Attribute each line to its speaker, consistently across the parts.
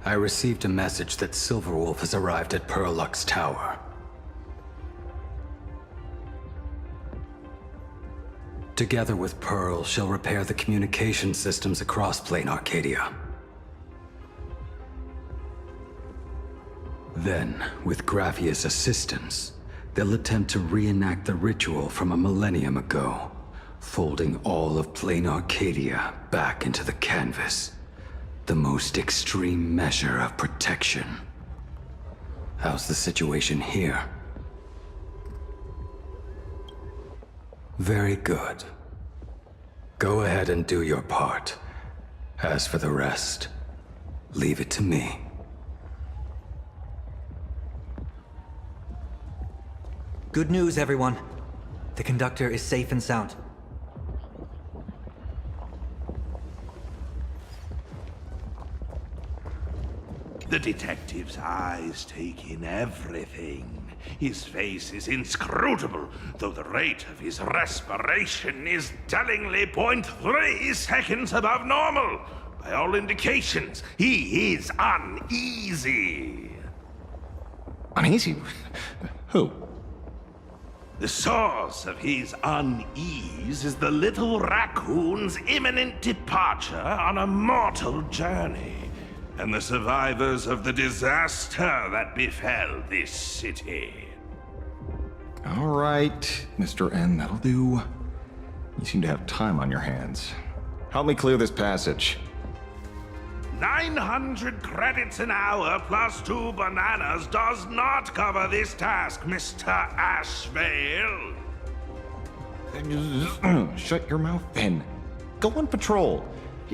Speaker 1: I received a message that Silverwolf has arrived at Perlux Tower. Together with Pearl, she'll repair the communication systems across Plane Arcadia. Then, with Graphia's assistance, they'll attempt to reenact the ritual from a millennium ago, folding all of Plane Arcadia back into the canvas. The most extreme measure of protection. How's the situation here? Very good. Go ahead and do your part. As for the rest, leave it to me.
Speaker 2: Good news, everyone. The conductor is safe and sound.
Speaker 3: The detective's eyes take in everything. His face is inscrutable, though the rate of his respiration is tellingly 0.3 seconds above normal. By all indications, he is uneasy.
Speaker 4: Uneasy? Who?
Speaker 3: The source of his unease is the little raccoon's imminent departure on a mortal journey, and the survivors of the disaster that befell this city.
Speaker 4: All right, Mr. N, that'll do. You seem to have time on your hands. Help me clear this passage.
Speaker 3: 900 credits an hour plus 2 bananas does not cover this task, Mr. Ashvale.
Speaker 4: Shut your mouth then. Go on patrol.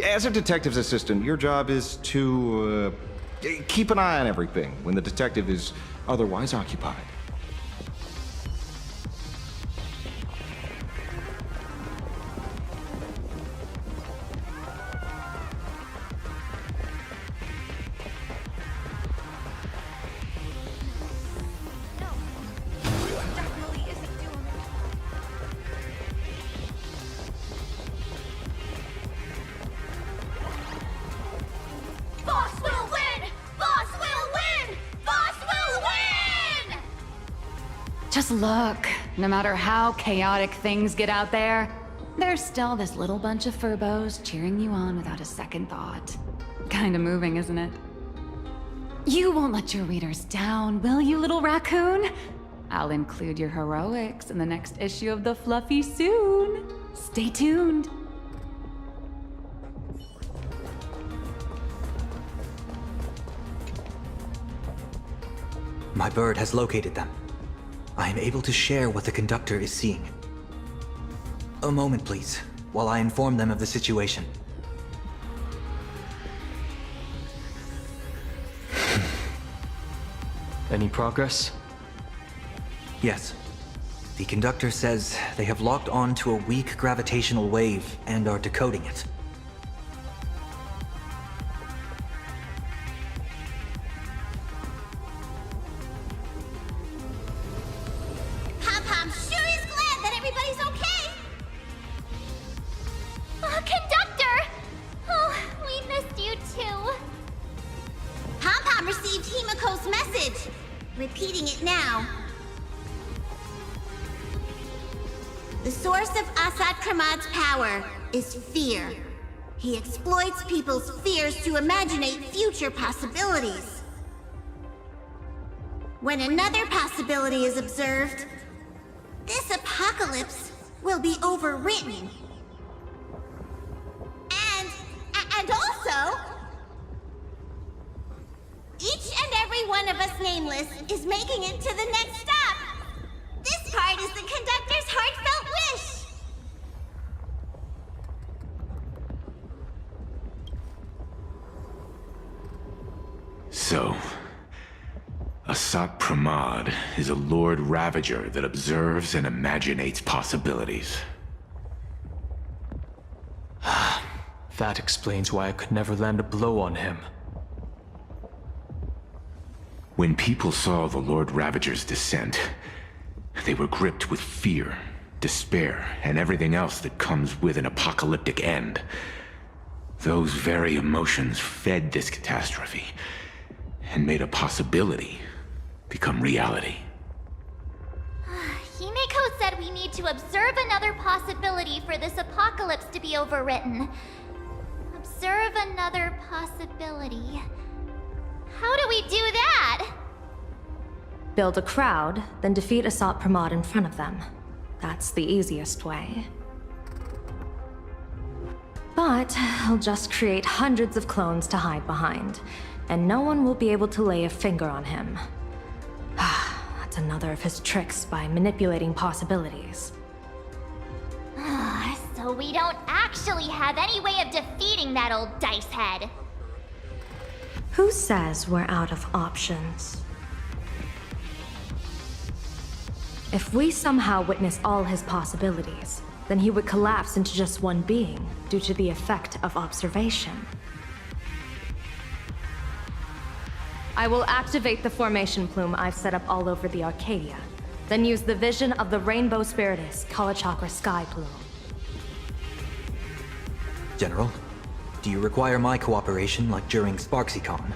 Speaker 4: As a detective's assistant, your job is to keep an eye on everything when the detective is otherwise occupied.
Speaker 5: Just look, no matter how chaotic things get out there, there's still this little bunch of furbos cheering you on without a second thought. Kinda moving, isn't it? You won't let your readers down, will you, little raccoon? I'll include your heroics in the next issue of The Fluffy soon. Stay tuned.
Speaker 2: My bird has located them. I am able to share what the conductor is seeing. A moment, please, while I inform them of the situation.
Speaker 6: Any progress?
Speaker 2: Yes. The conductor says they have locked on to a weak gravitational wave and are decoding it.
Speaker 7: Repeating it now. The source of Asad Kramad's power is fear. He exploits people's fears to imaginate future possibilities. When another possibility is observed, this apocalypse will be overwritten. And also, each and every one of us nameless is making it to the next stop. This part is the conductor's heartfelt wish.
Speaker 8: So, Asat Pramad is a Lord Ravager that observes and imaginates possibilities.
Speaker 6: That explains why I could never land a blow on him.
Speaker 8: When people saw the Lord Ravager's descent, they were gripped with fear, despair, and everything else that comes with an apocalyptic end. Those very emotions fed this catastrophe, and made a possibility become reality.
Speaker 9: Himeko said we need to observe another possibility for this apocalypse to be overwritten. Observe another possibility. How do we do that?
Speaker 10: Build a crowd, then defeat Asat Pramod in front of them. That's the easiest way. But I'll just create hundreds of clones to hide behind, and no one will be able to lay a finger on him. That's another of his tricks by manipulating possibilities.
Speaker 9: So we don't actually have any way of defeating that old dice head.
Speaker 10: Who says we're out of options? If we somehow witness all his possibilities, then he would collapse into just one being due to the effect of observation. I will activate the formation plume I've set up all over the Arcadia, then use the vision of the Rainbow Spiritus Kalachakra Sky Plume.
Speaker 2: General, do you require my cooperation like during SparksyCon?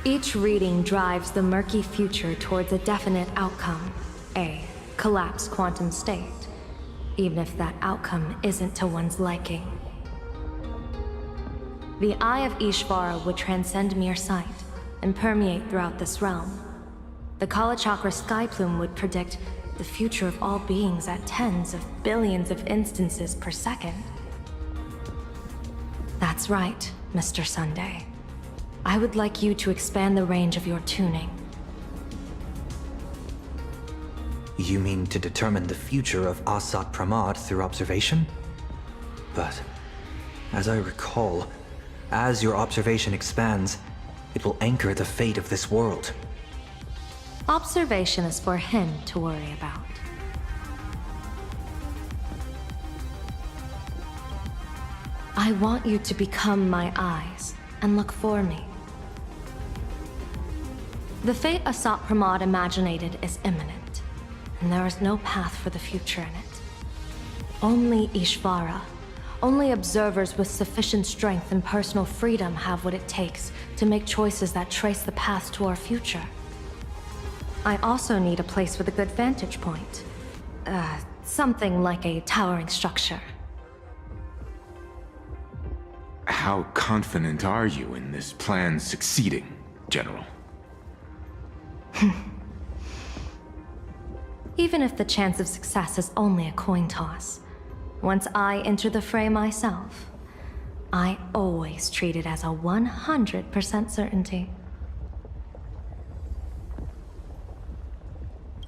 Speaker 10: Each reading drives the murky future towards a definite outcome, a collapsed quantum state, even if that outcome isn't to one's liking. The Eye of Ishvara would transcend mere sight and permeate throughout this realm. The Kalachakra Sky Plume would predict the future of all beings at tens of billions of instances per second. That's right, Mr. Sunday. I would like you to expand the range of your tuning.
Speaker 2: You mean to determine the future of Asat Pramod through observation? But, as I recall, as your observation expands, it will anchor the fate of this world.
Speaker 10: Observation is for him to worry about. I want you to become my eyes and look for me. The fate Asat Pramod imaginated is imminent, and there is no path for the future in it. Only Ishvara, only observers with sufficient strength and personal freedom have what it takes to make choices that trace the path to our future. I also need a place with a good vantage point. Something like a towering structure.
Speaker 8: How confident are you in this plan succeeding, General?
Speaker 10: Even if the chance of success is only a coin toss, once I enter the fray myself, I always treat it as a 100% certainty.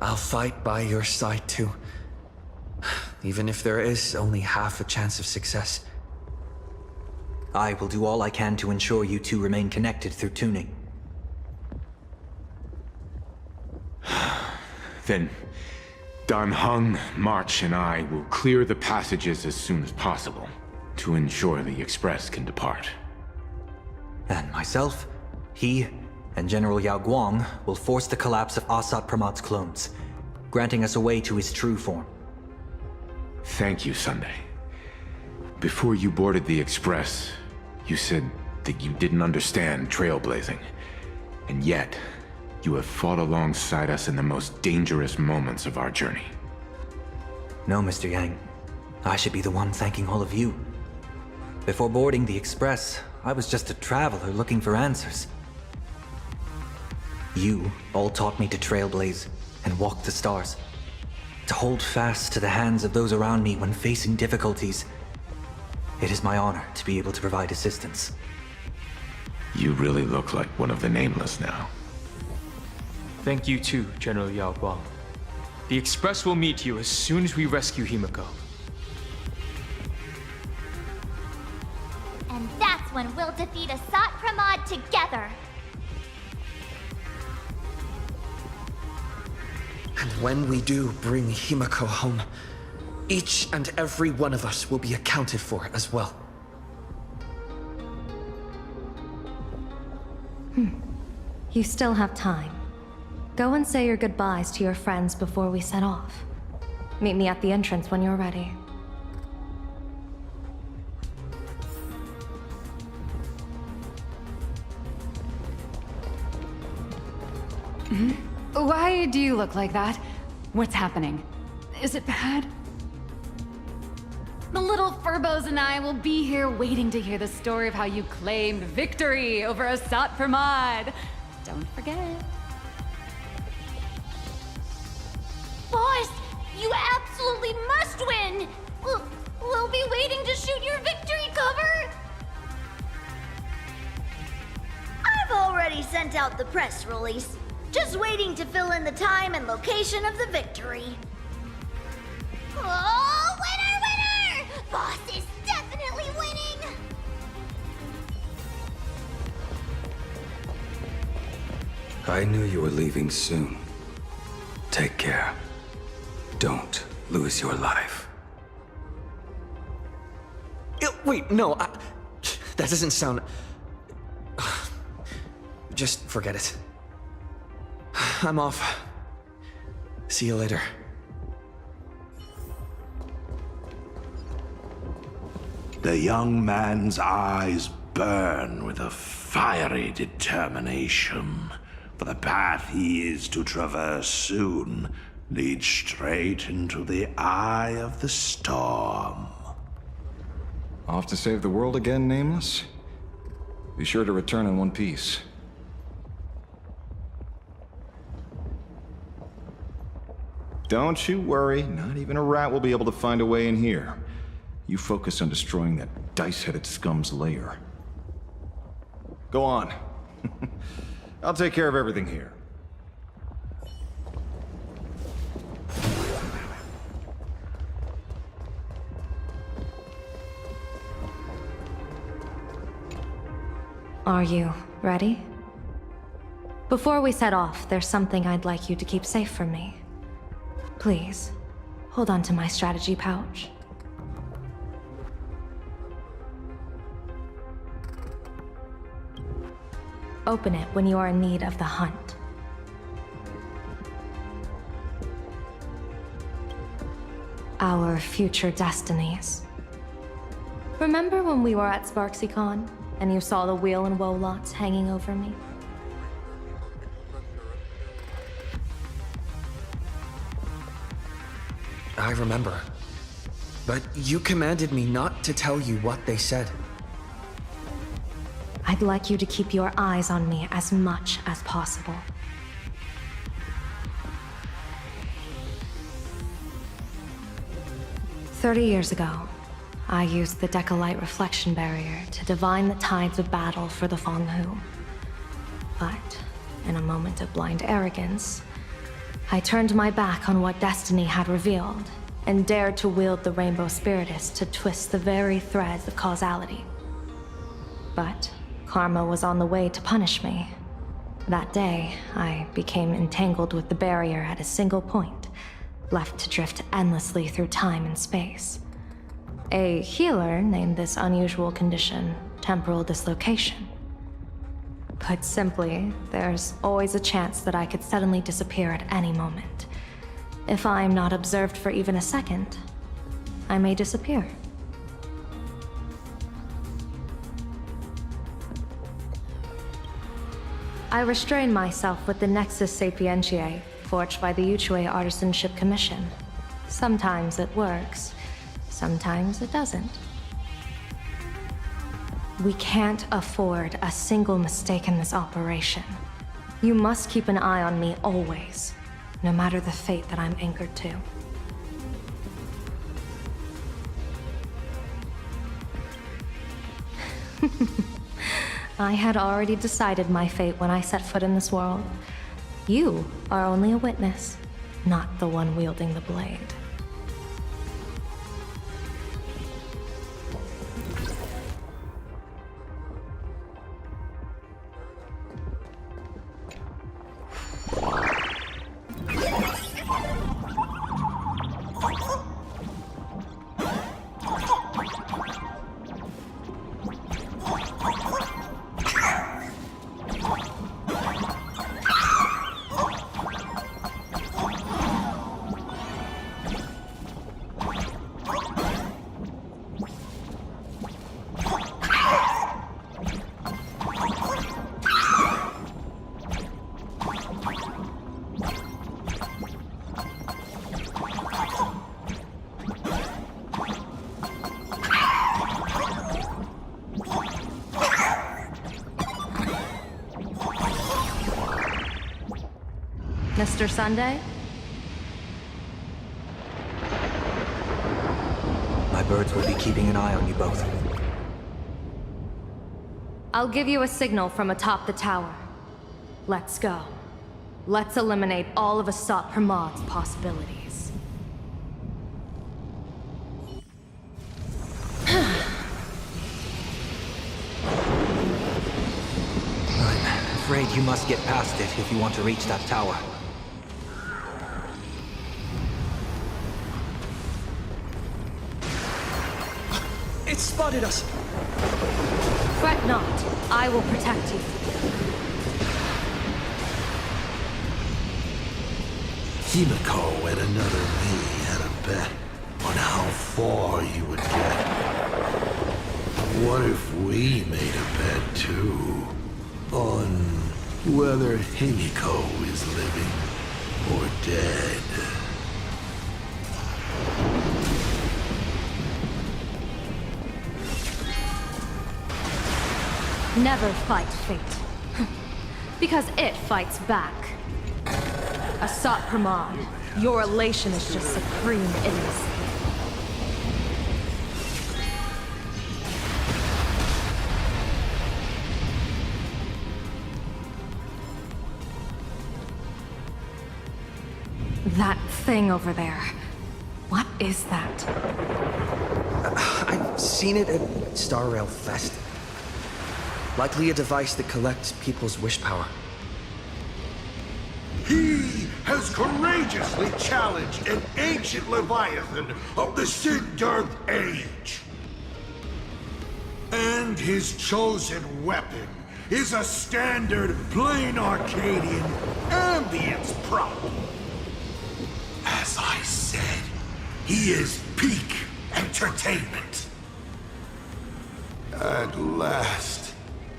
Speaker 11: I'll fight by your side too. Even if there is only half a chance of success.
Speaker 2: I will do all I can to ensure you two remain connected through tuning.
Speaker 8: Then, Dan Heng, March, and I will clear the passages as soon as possible to ensure the Express can depart.
Speaker 2: And myself, he, and General Yao Guang will force the collapse of Asat Pramod's clones, granting us a way to his true form.
Speaker 8: Thank you, Sunday. Before you boarded the Express, you said that you didn't understand trailblazing, and yet you have fought alongside us in the most dangerous moments of our journey.
Speaker 2: No, Mr. Yang. I should be the one thanking all of you. Before boarding the Express, I was just a traveler looking for answers. You all taught me to trailblaze and walk the stars, to hold fast to the hands of those around me when facing difficulties. It is my honor to be able to provide assistance.
Speaker 8: You really look like one of the Nameless now.
Speaker 6: Thank you too, General Yao Guang. The Express will meet you as soon as we rescue Himeko.
Speaker 9: And that's when we'll defeat Asat Pramod together.
Speaker 11: And when we do bring Himeko home, each and every one of us will be accounted for as well.
Speaker 10: You still have time. Go and say your goodbyes to your friends before we set off. Meet me at the entrance when you're ready.
Speaker 5: Why do you look like that? What's happening? Is it bad? The little Furbos and I will be here waiting to hear the story of how you claimed victory over Asat Pramod. Don't forget.
Speaker 9: Boss, you absolutely must win! We'll be waiting to shoot your victory cover!
Speaker 12: I've already sent out the press release. Just waiting to fill in the time and location of the victory.
Speaker 9: Oh, winner, winner! Boss is definitely winning!
Speaker 1: I knew you were leaving soon. Take care. Don't lose your life.
Speaker 11: Wait, no, that doesn't sound... Just forget it. I'm off. See you later.
Speaker 3: The young man's eyes burn with a fiery determination, for the path he is to traverse soon leads straight into the eye of the storm.
Speaker 4: Off to save the world again, Nameless? Be sure to return in one piece. Don't you worry, not even a rat will be able to find a way in here. You focus on destroying that dice-headed scum's lair. Go on. I'll take care of everything here.
Speaker 10: Are you ready? Before we set off, there's something I'd like you to keep safe from me. Please, hold on to my strategy pouch. Open it when you are in need of the hunt. Our future destinies. Remember when we were at SparksyCon, and you saw the wheel and woe lots hanging over me?
Speaker 11: I remember. But you commanded me not to tell you what they said.
Speaker 10: I'd like you to keep your eyes on me as much as possible. "30 years ago, I used the Decalite reflection barrier to divine the tides of battle for the Fonghu. But, in a moment of blind arrogance, I turned my back on what destiny had revealed, and dared to wield the Rainbow Spiritus to twist the very threads of causality. But karma was on the way to punish me. That day, I became entangled with the barrier at a single point, left to drift endlessly through time and space. A healer named this unusual condition temporal dislocation. Put simply, there's always a chance that I could suddenly disappear at any moment. If I'm not observed for even a second, I may disappear. I restrain myself with the Nexus Sapientiae, forged by the Yuchue Artisanship Commission. Sometimes it works, sometimes it doesn't. We can't afford a single mistake in this operation. You must keep an eye on me always, no matter the fate that I'm anchored to. I had already decided my fate when I set foot in this world. You are only a witness, not the one wielding the blade. Mr. Sunday?
Speaker 2: My birds will be keeping an eye on you both.
Speaker 10: I'll give you a signal from atop the tower. Let's go. Let's eliminate all of Asat Pramad's possibilities.
Speaker 2: I'm afraid you must get past it if you want to reach that tower.
Speaker 11: It spotted us!
Speaker 10: Fret not. I will protect you.
Speaker 3: Himiko and another me had a bet on how far you would get. What if we made a bet too? On whether Himiko is living or dead?
Speaker 10: Never fight fate. Because it fights back. Asat Pramad, your elation is just supreme idiocy. That thing over there. What is that?
Speaker 11: I've seen it at Star Rail Fest. Likely a device that collects people's wish power.
Speaker 3: He has courageously challenged an ancient Leviathan of the Sigurd Age. And his chosen weapon is a standard plain Arcadian ambience prop. As I said, he is peak entertainment. At last,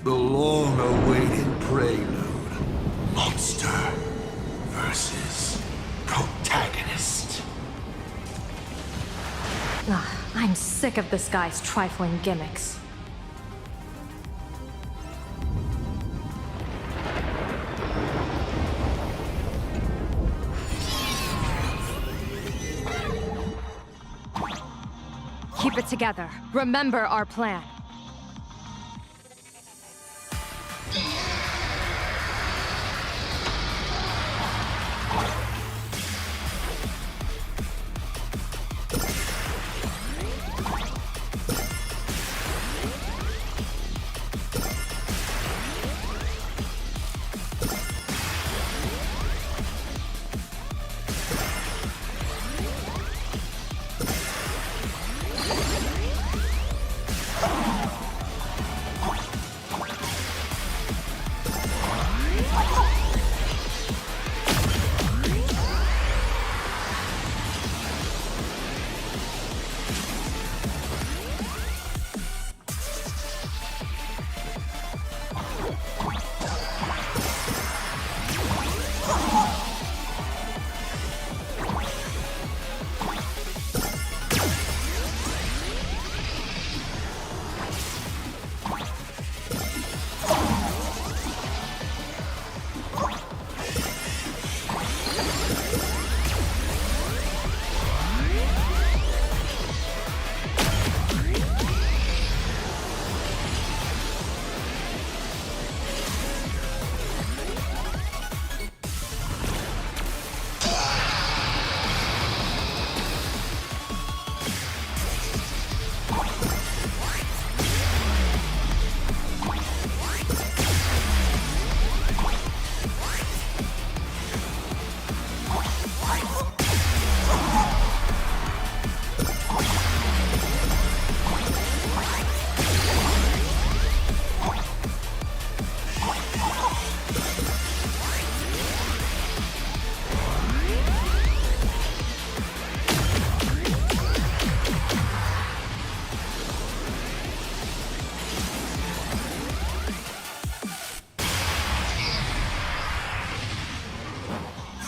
Speaker 3: the long-awaited prelude. Monster versus protagonist.
Speaker 10: I'm sick of this guy's trifling gimmicks. Keep it together. Remember our plan.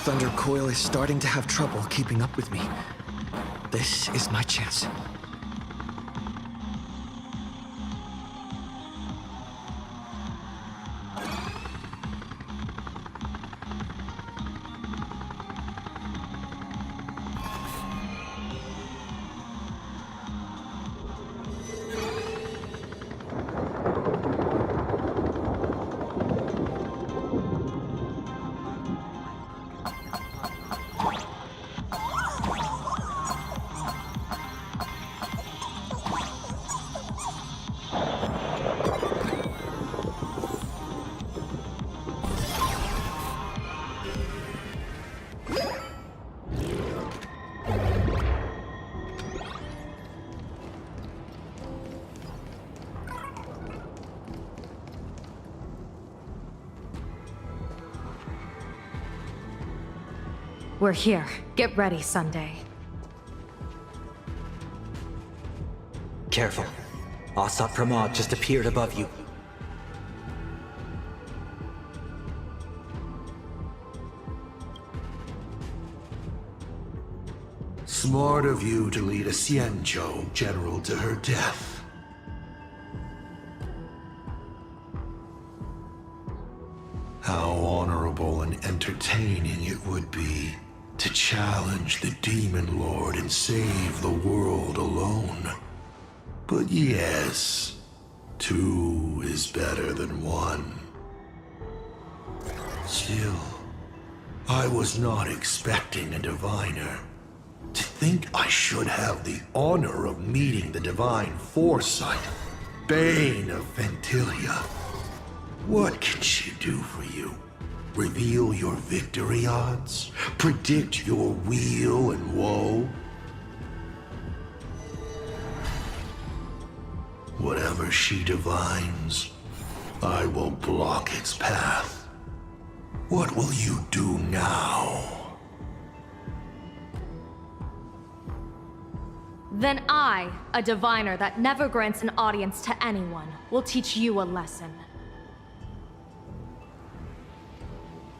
Speaker 11: Thunder Coil is starting to have trouble keeping up with me. This is my chance.
Speaker 10: We're here. Get ready, Sunday.
Speaker 2: Careful. Asat Pramod just appeared above you.
Speaker 3: Smart of you to lead a Xianzhou general to her death. How honorable and entertaining it would be to challenge the Demon Lord and save the world alone. But yes, 2 is better than 1. Still, I was not expecting a diviner. To think I should have the honor of meeting the divine foresight, Bane of Ventilia. What can she do for you? Reveal your victory odds? Predict your weal and woe? Whatever she divines, I will block its path. What will you do now?
Speaker 10: Then I, a diviner that never grants an audience to anyone, will teach you a lesson.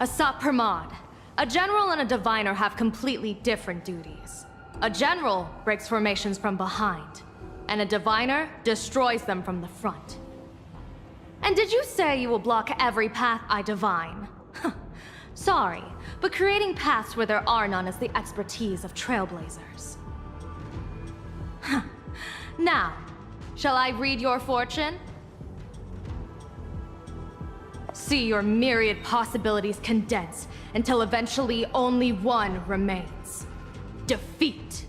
Speaker 10: Asat Pramod, a general and a diviner have completely different duties. A general breaks formations from behind, and a diviner destroys them from the front. And did you say you will block every path I divine? Sorry, but creating paths where there are none is the expertise of trailblazers. Now, shall I read your fortune? See your myriad possibilities condense until eventually only one remains. Defeat.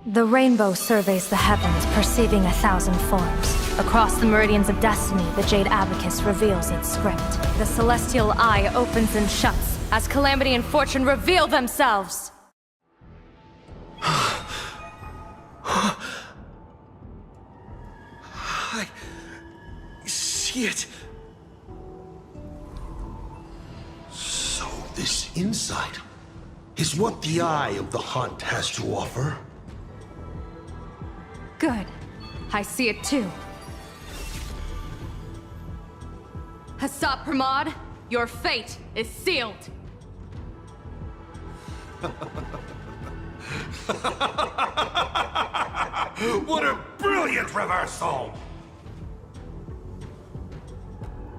Speaker 10: The rainbow surveys the heavens, perceiving 1,000 forms. Across the meridians of destiny, the Jade Abacus reveals its script. The celestial eye opens and shuts as calamity and fortune reveal themselves.
Speaker 3: I see it. So this insight is what the Eye of the Hunt has to offer?
Speaker 10: Good. I see it too. Asat Pramod, your fate is sealed.
Speaker 3: What a brilliant reversal!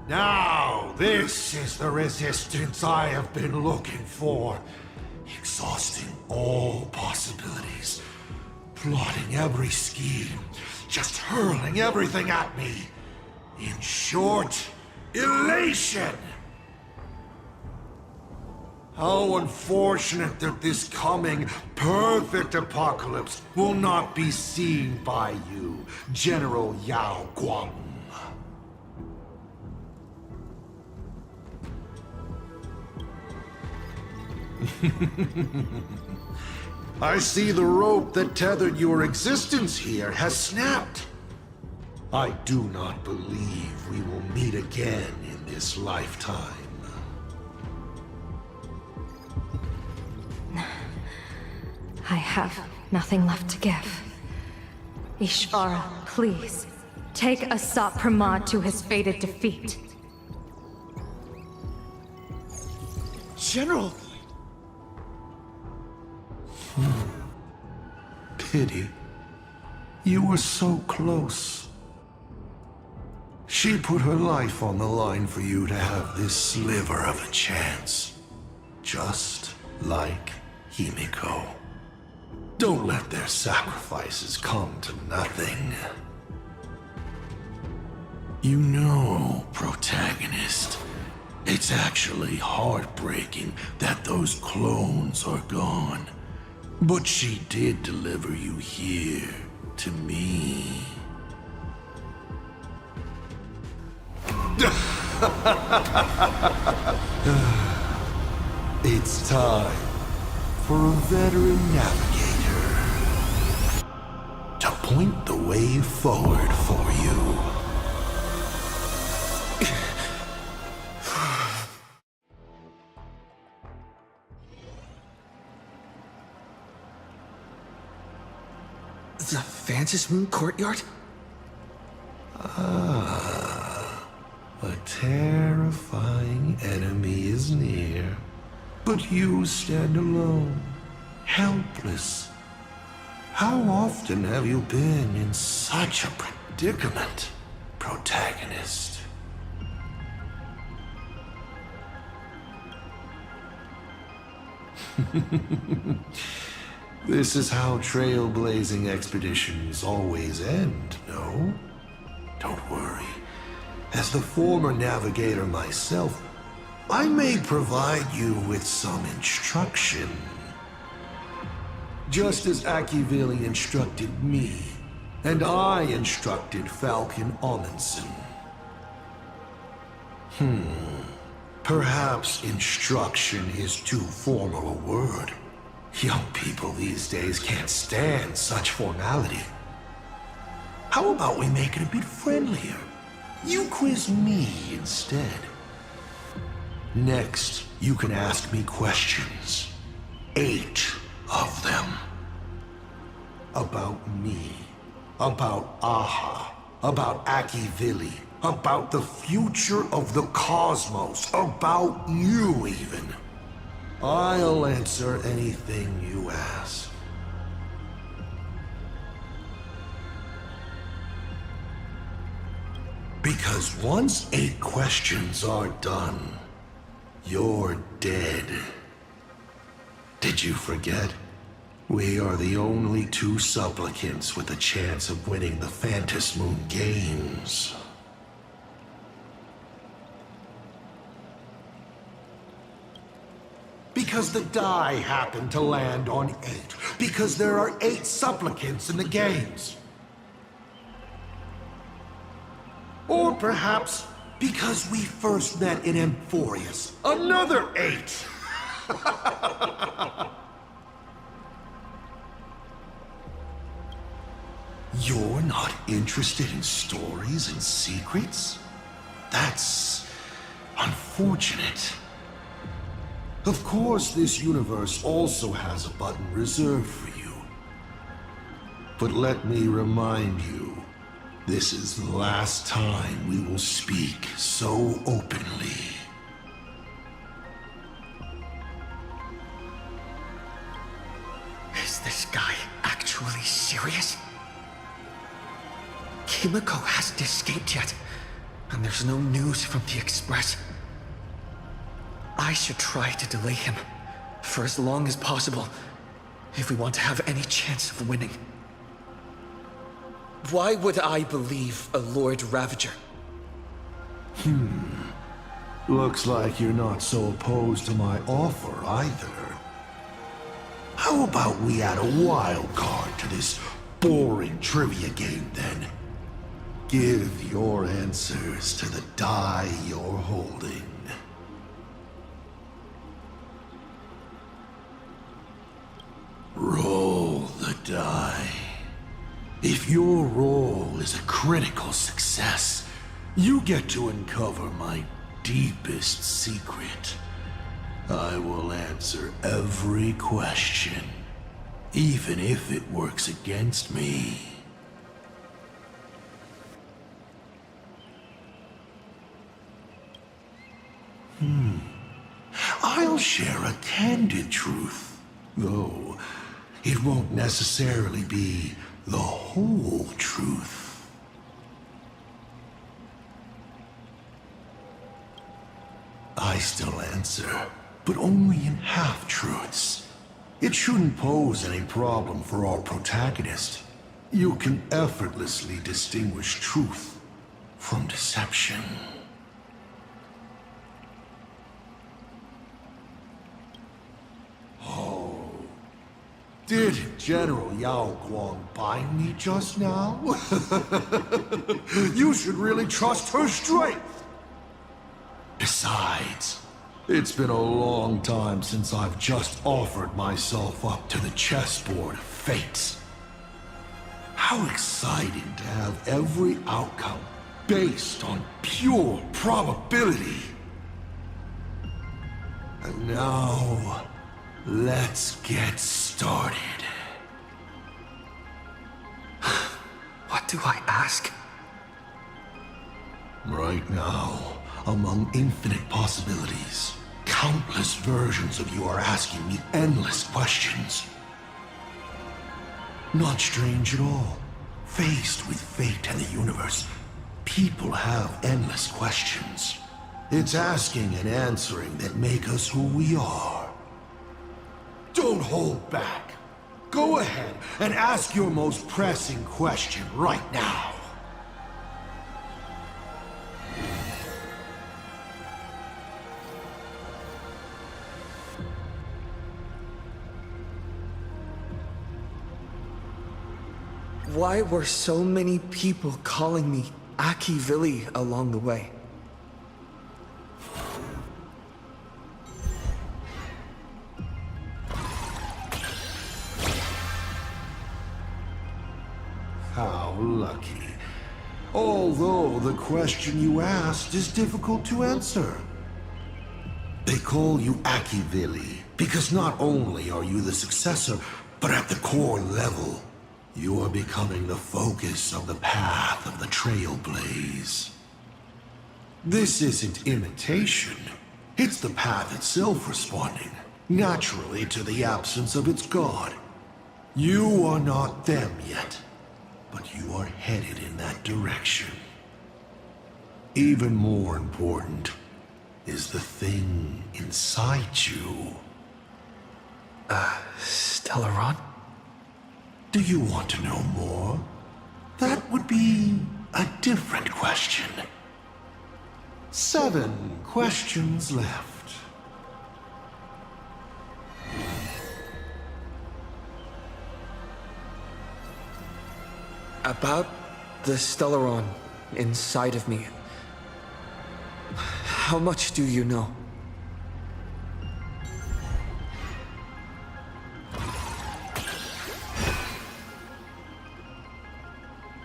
Speaker 3: Now, this is the resistance I have been looking for. Exhausting all possibilities. Plotting every scheme. Just hurling everything at me. In short, elation! How unfortunate that this coming perfect apocalypse will not be seen by you, General Yao Guang. I see the rope that tethered your existence here has snapped. I do not believe we will meet again in this lifetime.
Speaker 10: I have nothing left to give. Ishvara, please, take Asat Pramod to his fated defeat.
Speaker 3: General! Pity. You were so close. She put her life on the line for you to have this sliver of a chance. Just like Himiko. Don't let their sacrifices come to nothing. You know, protagonist, it's actually heartbreaking that those clones are gone. But she did deliver you here, to me. It's time for a veteran navigator to point the way forward for you.
Speaker 11: Phantom Moon Courtyard?
Speaker 13: Ah, a terrifying enemy is near. But you stand alone, helpless. How often have you been in such a predicament, protagonist? This is how trailblazing expeditions always end, no? Don't worry. As the former navigator myself, I may provide you with some instruction. Just as Akivili instructed me, and I instructed Falcon Amundsen. Perhaps instruction is too formal a word. Young people these days can't stand such formality. How about we make it a bit friendlier? You quiz me instead. Next, you can ask me questions. 8 of them. About me. About Aha. About Akivili. About the future of the cosmos. About you, even. I'll answer anything you ask. Because once 8 questions are done, you're dead. Did you forget? We are the only 2 supplicants with a chance of winning the Phantom Moon Games. Because the die happened to land on 8. Because there are 8 supplicants in the games. Or perhaps because we first met in Emphorius. Another 8! You're not interested in stories and secrets? That's unfortunate. Of course, this universe also has a button reserved for you. But let me remind you, this is the last time we will speak so openly.
Speaker 11: Is this guy actually serious? Kimiko hasn't escaped yet, and there's no news from the Express. I should try to delay him for as long as possible if we want to have any chance of winning. Why would I believe a Lord Ravager?
Speaker 13: Looks like you're not so opposed to my offer either. How about we add a wild card to this boring trivia game then? Give your answers to the die you're holding. Roll the die. If your roll is a critical success, you get to uncover my deepest secret. I will answer every question, even if it works against me. I'll share a candid truth, though it won't necessarily be the whole truth. I still answer, but only in half-truths. It shouldn't pose any problem for our protagonist. You can effortlessly distinguish truth from deception. Did General Yao Guang bind me just now? You should really trust her strength! Besides, it's been a long time since I've just offered myself up to the chessboard of fate. How exciting to have every outcome based on pure probability. And now, let's get started.
Speaker 11: do I ask?
Speaker 13: Right now, among infinite possibilities, countless versions of you are asking me endless questions. Not strange at all. Faced with fate and the universe, people have endless questions. It's asking and answering that make us who we are. Don't hold back. Go ahead and ask your most pressing question right now.
Speaker 11: Why were so many people calling me Aki Vili along the way?
Speaker 13: How lucky. Although the question you asked is difficult to answer. They call you Aki Vili because not only are you the successor, but at the core level, you are becoming the focus of the path of the Trailblaze. This isn't imitation. It's the path itself responding, naturally, to the absence of its god. You are not them yet, but you are headed in that direction. Even more important is the thing inside you.
Speaker 11: Stellaron?
Speaker 13: Do you want to know more? That would be a different question. 7 questions left.
Speaker 11: About the Stellaron inside of me. How much do you know?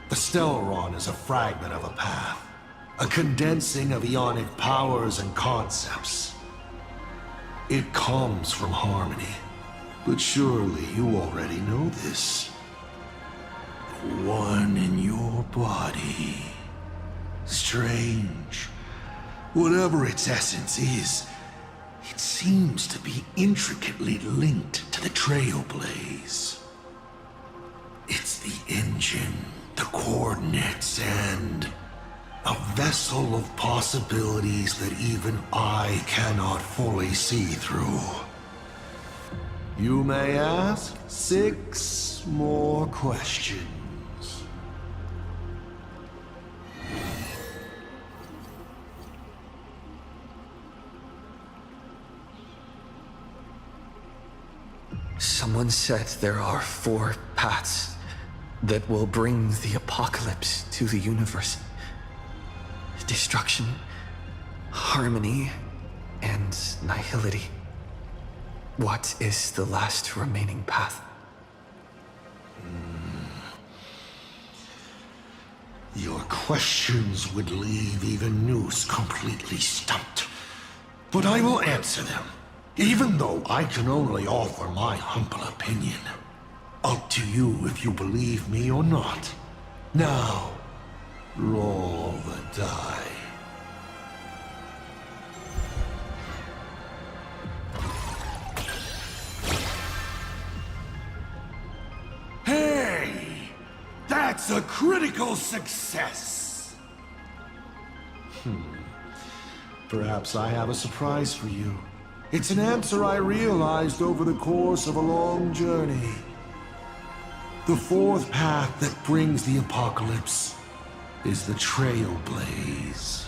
Speaker 13: The Stellaron is a fragment of a path, a condensing of ionic powers and concepts. It comes from harmony, but surely you already know this. The one in your body. Strange. Whatever its essence is, it seems to be intricately linked to the Trailblaze. It's the engine, the coordinates, and a vessel of possibilities that even I cannot fully see through. You may ask 6 more questions.
Speaker 11: Someone said there are 4 paths that will bring the apocalypse to the universe. Destruction, harmony, and nihility. What is the last remaining path?
Speaker 13: Your questions would leave even Noose completely stumped. But I will answer them, even though I can only offer my humble opinion. Up to you if you believe me or not. Now, roll the die. Hey! That's a critical success! Perhaps I have a surprise for you. It's an answer I realized over the course of a long journey. The 4th path that brings the apocalypse is the Trailblaze.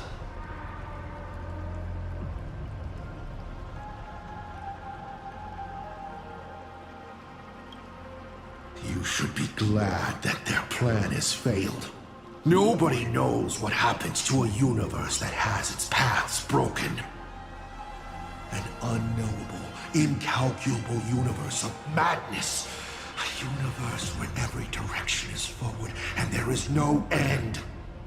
Speaker 13: You should be glad that their plan has failed. Nobody knows what happens to a universe that has its paths broken. An unknowable, incalculable universe of madness. A universe where every direction is forward and there is no end.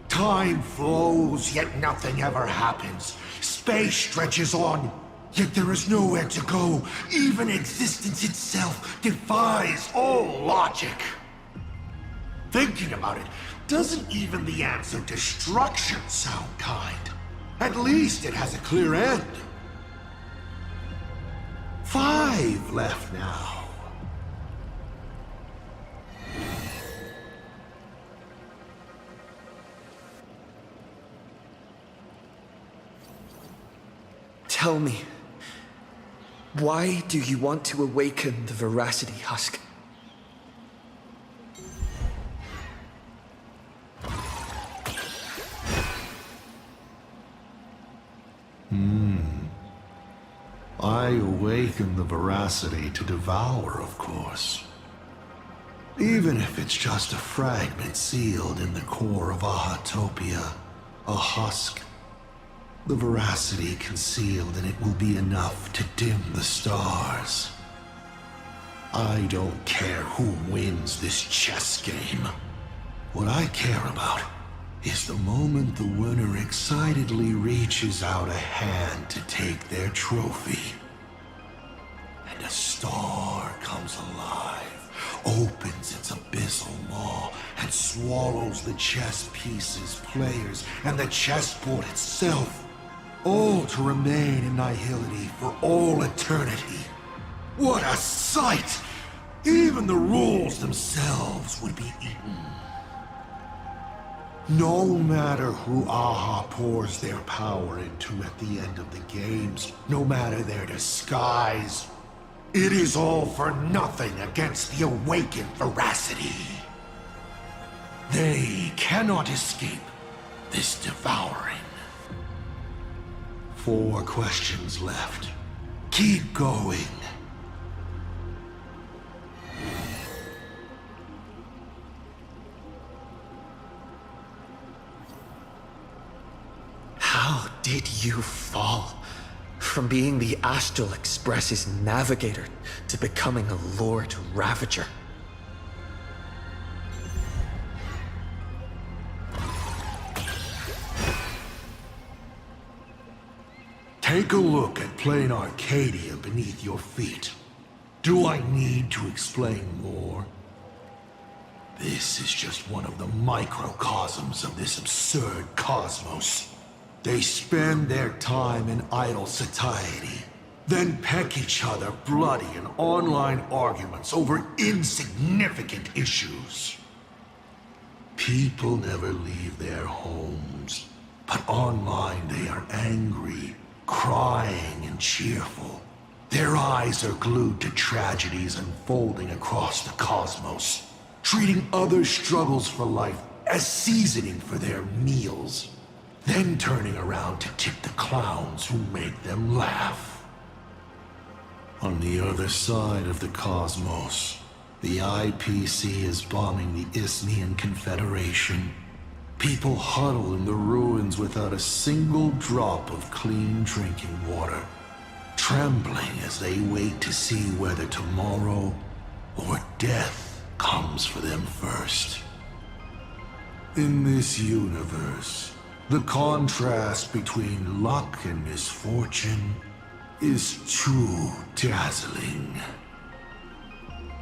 Speaker 13: Time flows, yet nothing ever happens. Space stretches on, yet there is nowhere to go. Even existence itself defies all logic. Thinking about it, doesn't even the answer destruction sound kind? At least it has a clear end. 5 left now.
Speaker 11: Tell me, why do you want to awaken the Veracity Husk?
Speaker 13: I awaken the Veracity to devour, of course. Even if it's just a fragment sealed in the core of Ahatopia, a husk. The Veracity concealed in it will be enough to dim the stars. I don't care who wins this chess game. What I care about is the moment the winner excitedly reaches out a hand to take their trophy. And a star comes alive, opens its abyssal maw, and swallows the chess pieces, players, and the chessboard itself, all to remain in nihility for all eternity. What a sight! Even the rules themselves would be eaten. No matter who Aha pours their power into at the end of the games, no matter their disguise, it is all for nothing against the awakened Veracity. They cannot escape this devouring. 4 questions left. Keep going.
Speaker 11: How did you fall from being the Astral Express's navigator to becoming a Lord Ravager?
Speaker 13: Take a look at plain Arcadia beneath your feet. Do I need to explain more? This is just one of the microcosms of this absurd cosmos. They spend their time in idle satiety, then peck each other bloody in online arguments over insignificant issues. People never leave their homes, but online they are angry, crying and cheerful. Their eyes are glued to tragedies unfolding across the cosmos, treating other struggles for life as seasoning for their meals, then turning around to tip the clowns who make them laugh. On the other side of the cosmos, the IPC is bombing the Isnian Confederation. People huddle in the ruins without a single drop of clean drinking water, trembling as they wait to see whether tomorrow or death comes for them first. In this universe, the contrast between luck and misfortune is too dazzling.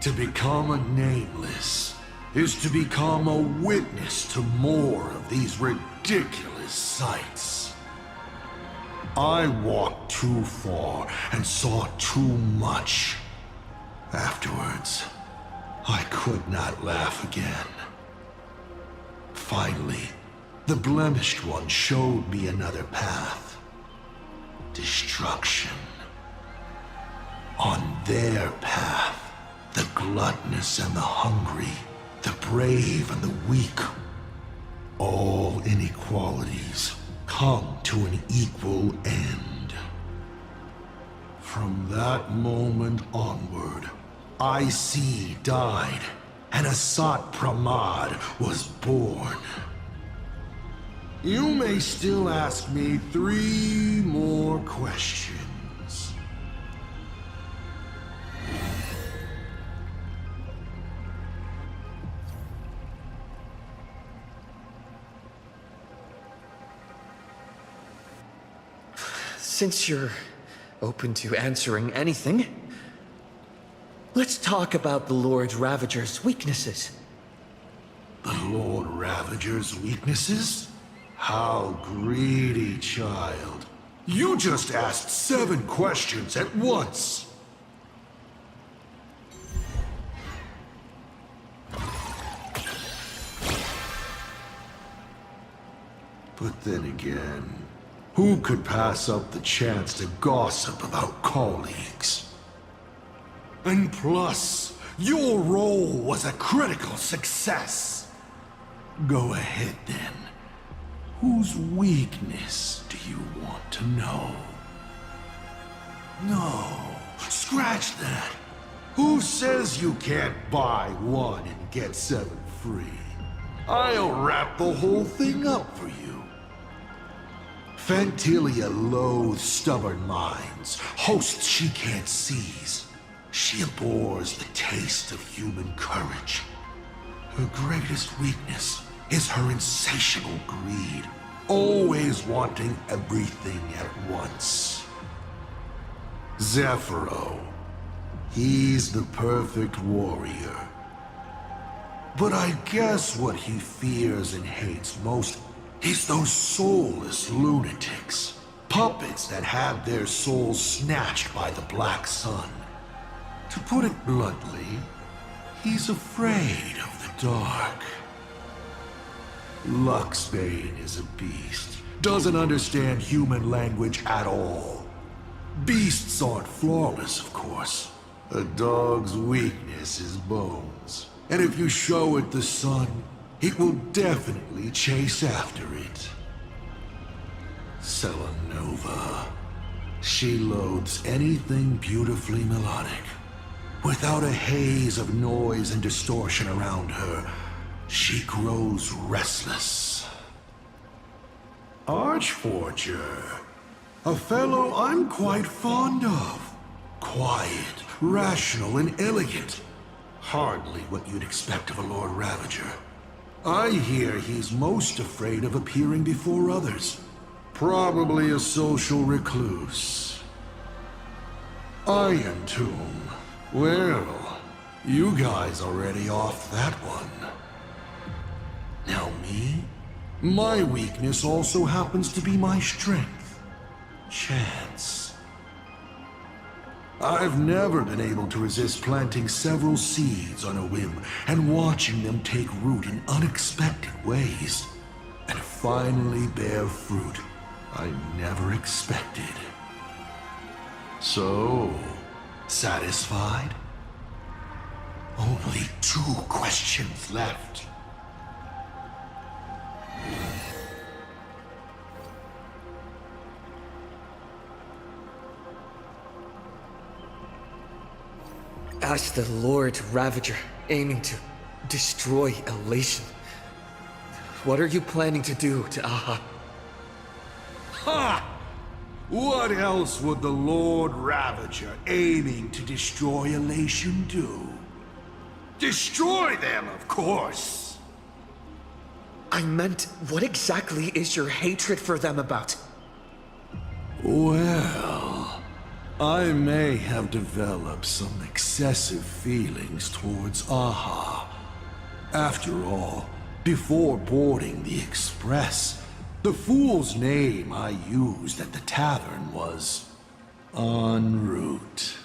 Speaker 13: To become a nameless is to become a witness to more of these ridiculous sights. I walked too far and saw too much. Afterwards, I could not laugh again. Finally, the Blemished One showed me another path. Destruction. On their path, the gluttonous and the hungry, the brave and the weak, all inequalities come to an equal end. From that moment onward, IC died, and Asat Pramad was born. You may still ask me 3 more questions.
Speaker 11: Since you're open to answering anything, let's talk about the Lord Ravager's weaknesses.
Speaker 13: The Ravager's weaknesses? How greedy, child. You just asked 7 questions at once. But then again, who could pass up the chance to gossip about colleagues? And plus, your role was a critical success. Go ahead then. Whose weakness do you want to know? No, scratch that. Who says you can't buy 1 and get 7 free? I'll wrap the whole thing up for you. Fantilia loathes stubborn minds, hosts she can't seize. She abhors the taste of human courage. Her greatest weakness is her insatiable greed, always wanting everything at once. Zephyro, he's the perfect warrior. But I guess what he fears and hates most is those soulless lunatics. Puppets that have their souls snatched by the Black Sun. To put it bluntly, he's afraid of the dark. Luxbane is a beast. Doesn't understand human language at all. Beasts aren't flawless, of course. A dog's weakness is bones. And if you show it the sun, it will definitely chase after it. Selenova. She loathes anything beautifully melodic. Without a haze of noise and distortion around her, she grows restless. Archforger. A fellow I'm quite fond of. Quiet, rational, and elegant. Hardly what you'd expect of a Lord Ravager. I hear he's most afraid of appearing before others. Probably a social recluse. Iron Tomb. Well, you guys already off that one. Now me? My weakness also happens to be my strength. Chance. I've never been able to resist planting several seeds on a whim and watching them take root in unexpected ways, and finally bear fruit I never expected. So, satisfied? Only 2 questions left.
Speaker 11: As the Lord Ravager, aiming to destroy Elation, what are you planning to do to Aha?
Speaker 13: Ha! What else would the Lord Ravager, aiming to destroy Elation, do? Destroy them, of course!
Speaker 11: I meant, what exactly is your hatred for them about?
Speaker 13: Well, I may have developed some excessive feelings towards Aha. After all, before boarding the Express, the fool's name I used at the tavern was En route.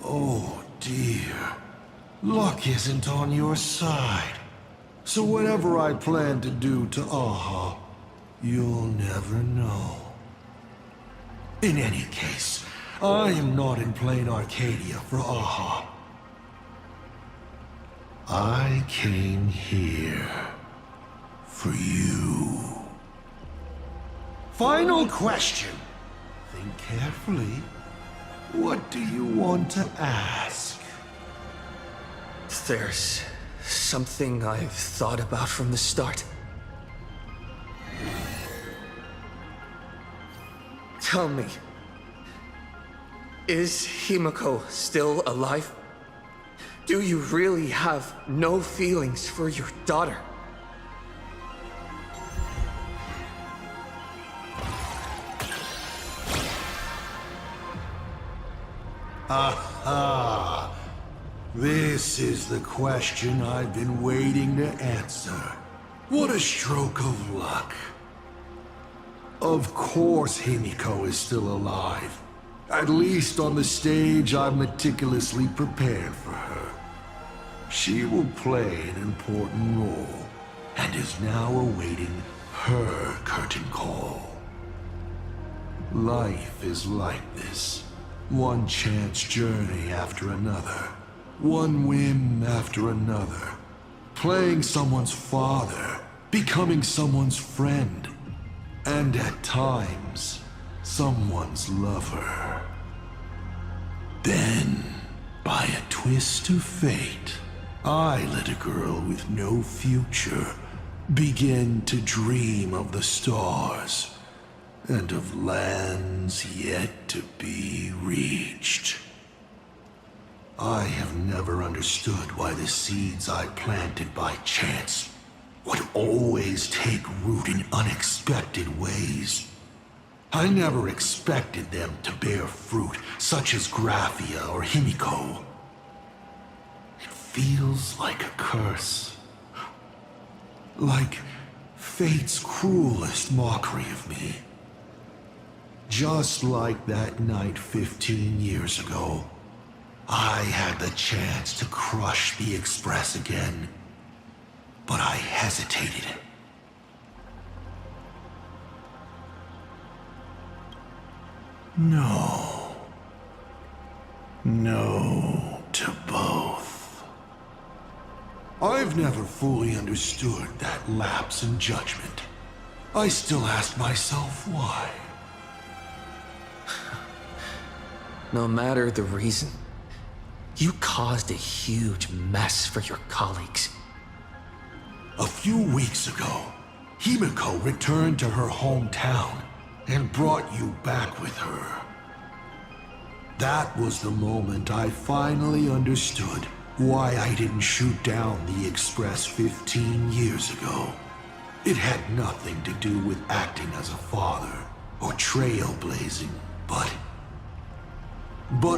Speaker 13: Oh dear. Luck isn't on your side. So whatever I plan to do to Aha, you'll never know. In any case, I am not in plain Arcadia for Aha. I came here for you. Final question. Think carefully. What do you want to ask?
Speaker 11: There's something I've thought about from the start. Tell me, is Himiko still alive? Do you really have no feelings for your daughter?
Speaker 13: Aha! This is the question I've been waiting to answer. What a stroke of luck. Of course Himiko is still alive. At least on the stage I've meticulously prepared for her. She will play an important role, and is now awaiting her curtain call. Life is like this. One chance journey after another. One whim after another. Playing someone's father. Becoming someone's friend. And at times, someone's lover. Then, by a twist of fate, I let a girl with no future begin to dream of the stars and of lands yet to be reached. I have never understood why the seeds I planted by chance would always take root in unexpected ways. I never expected them to bear fruit, such as Graphia or Himiko. It feels like a curse. Like fate's cruelest mockery of me. Just like that night 15 years ago, I had the chance to crush the Express again, but I hesitated. No. No to both. I've never fully understood that lapse in judgment. I still ask myself why.
Speaker 11: No matter the reason, you caused a huge mess for your colleagues.
Speaker 13: A few weeks ago, Himiko returned to her hometown and brought you back with her. That was the moment I finally understood why I didn't shoot down the Express 15 years ago. It had nothing to do with acting as a father or trailblazing, but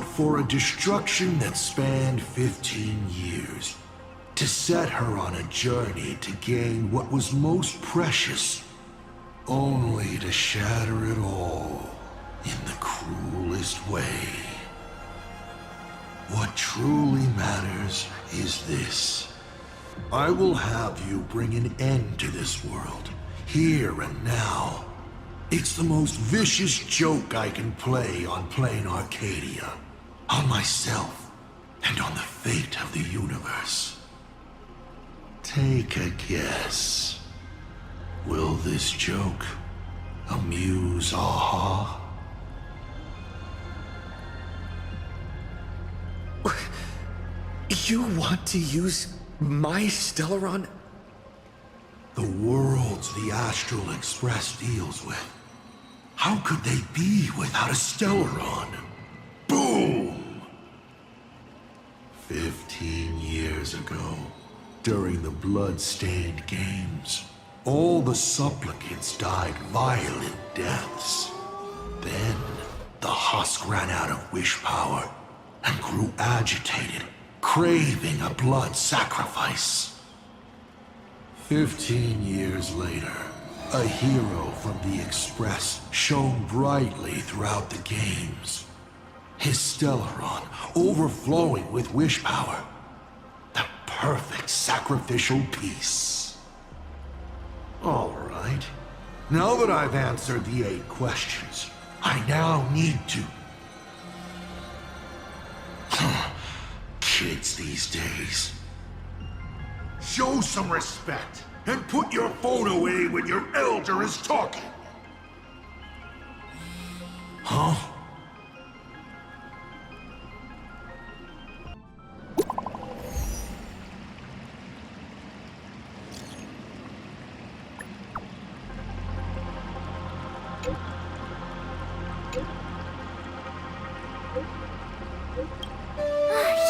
Speaker 13: for a destruction that spanned 15 years, to set her on a journey to gain what was most precious, only to shatter it all in the cruelest way. What truly matters is this. I will have you bring an end to this world, here and now. It's the most vicious joke I can play on plain Arcadia, on myself, and on the fate of the universe. Take a guess. Will this joke amuse Aha?
Speaker 11: You want to use my Stellaron?
Speaker 13: The worlds the Astral Express deals with. How could they be without a Stellaron? Boom! 15 years ago, during the blood-stained games, all the supplicants died violent deaths. Then, the husk ran out of wish power and grew agitated, craving a blood sacrifice. 15 years later, a hero from the Express shone brightly throughout the games. His Stellaron overflowing with wish power. The perfect sacrificial piece. All right. Now that I've answered the 8 questions, I now need to... Kids these days. Show some respect and put your phone away when your elder is talking. Huh?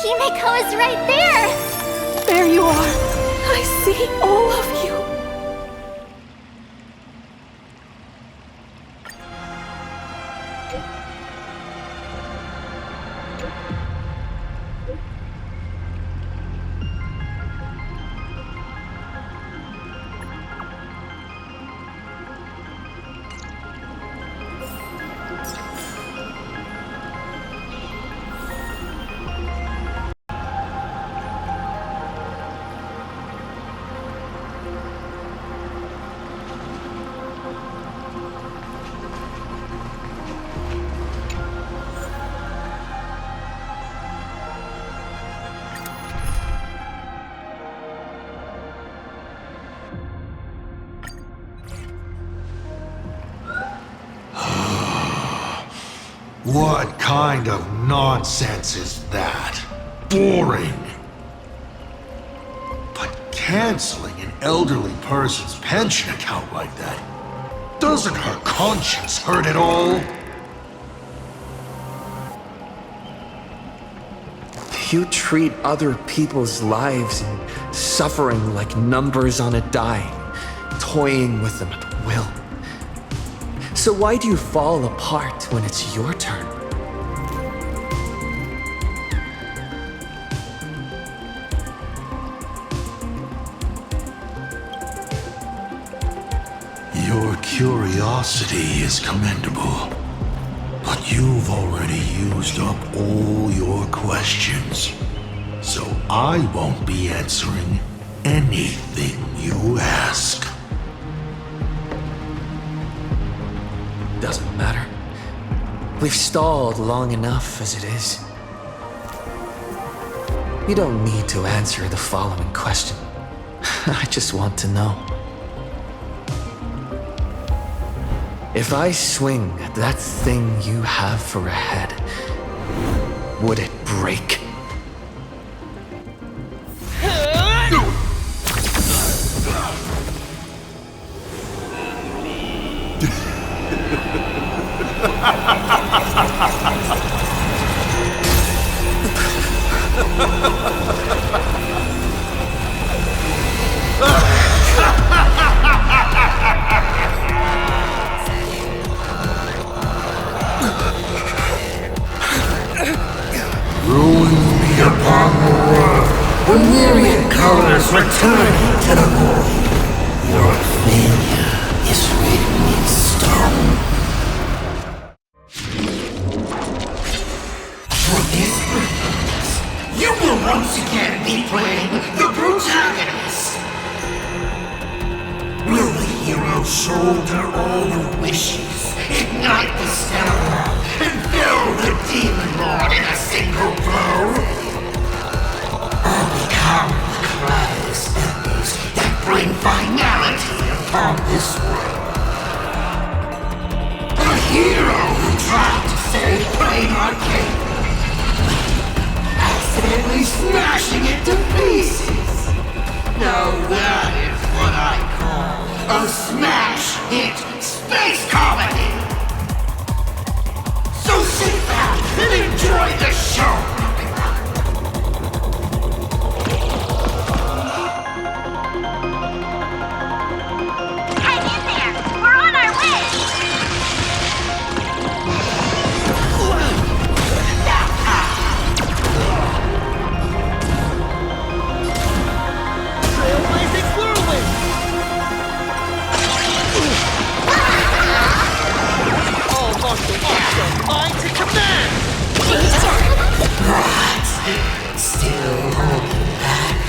Speaker 9: Himiko is right there!
Speaker 10: There you are. I see all of you.
Speaker 13: What kind of nonsense is that? Boring. But canceling an elderly person's pension account like that, doesn't her conscience hurt at all?
Speaker 11: You treat other people's lives and suffering like numbers on a die, toying with them at will. So why do you fall apart when it's your turn?
Speaker 13: Your curiosity is commendable, but you've already used up all your questions. So I won't be answering anything you ask.
Speaker 11: Doesn't matter. We've stalled long enough as it is. You don't need to answer the following question. I just want to know. If I swing at that thing you have for a head, would it break?
Speaker 13: Ruin be upon the world, the myriad colors returning to the void. Your failure is written in stone. For this purpose, you will once again be playing the protagonist. Will the hero shoulder all the wishes, ignite the stellar, and fill the demon lord in a single blow? Or become the cries embers that bring finality upon this world? A hero who tried to save Plain Arcade, accidentally smashing it to pieces. Now that is what I call a smash hit space comedy. So sit back and enjoy the show!
Speaker 9: Hang in there! We're on our way!
Speaker 14: Trailblazing whirlwind! All martial arts are mine to command!
Speaker 13: Right. Still holding back.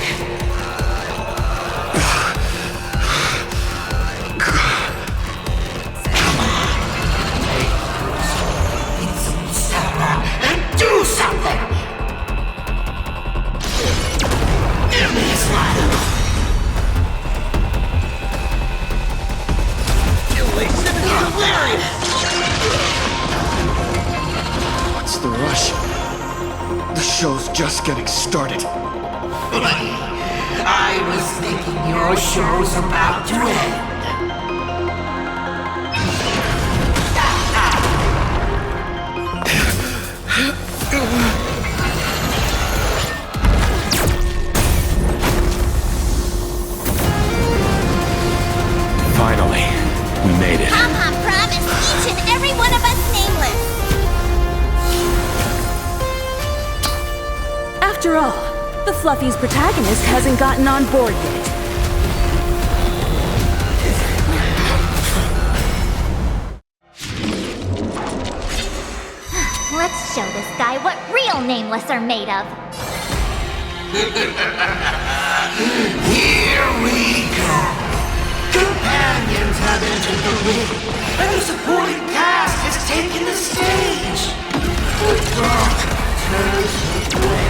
Speaker 13: Come on. Step up and do something! Give me a smile.
Speaker 14: Elation is hilarious!
Speaker 11: What's the rush? The show's just getting started.
Speaker 13: I was thinking your show's about to end.
Speaker 8: Finally, we made it.
Speaker 7: Pom-Pom promised each and every one of us nameless.
Speaker 10: After all, the Fluffy's protagonist hasn't gotten on board yet.
Speaker 9: Let's show this guy what real nameless are made of.
Speaker 13: Here we go. Companions have entered the ring, and the supporting cast has taken the stage. The dark turns the way.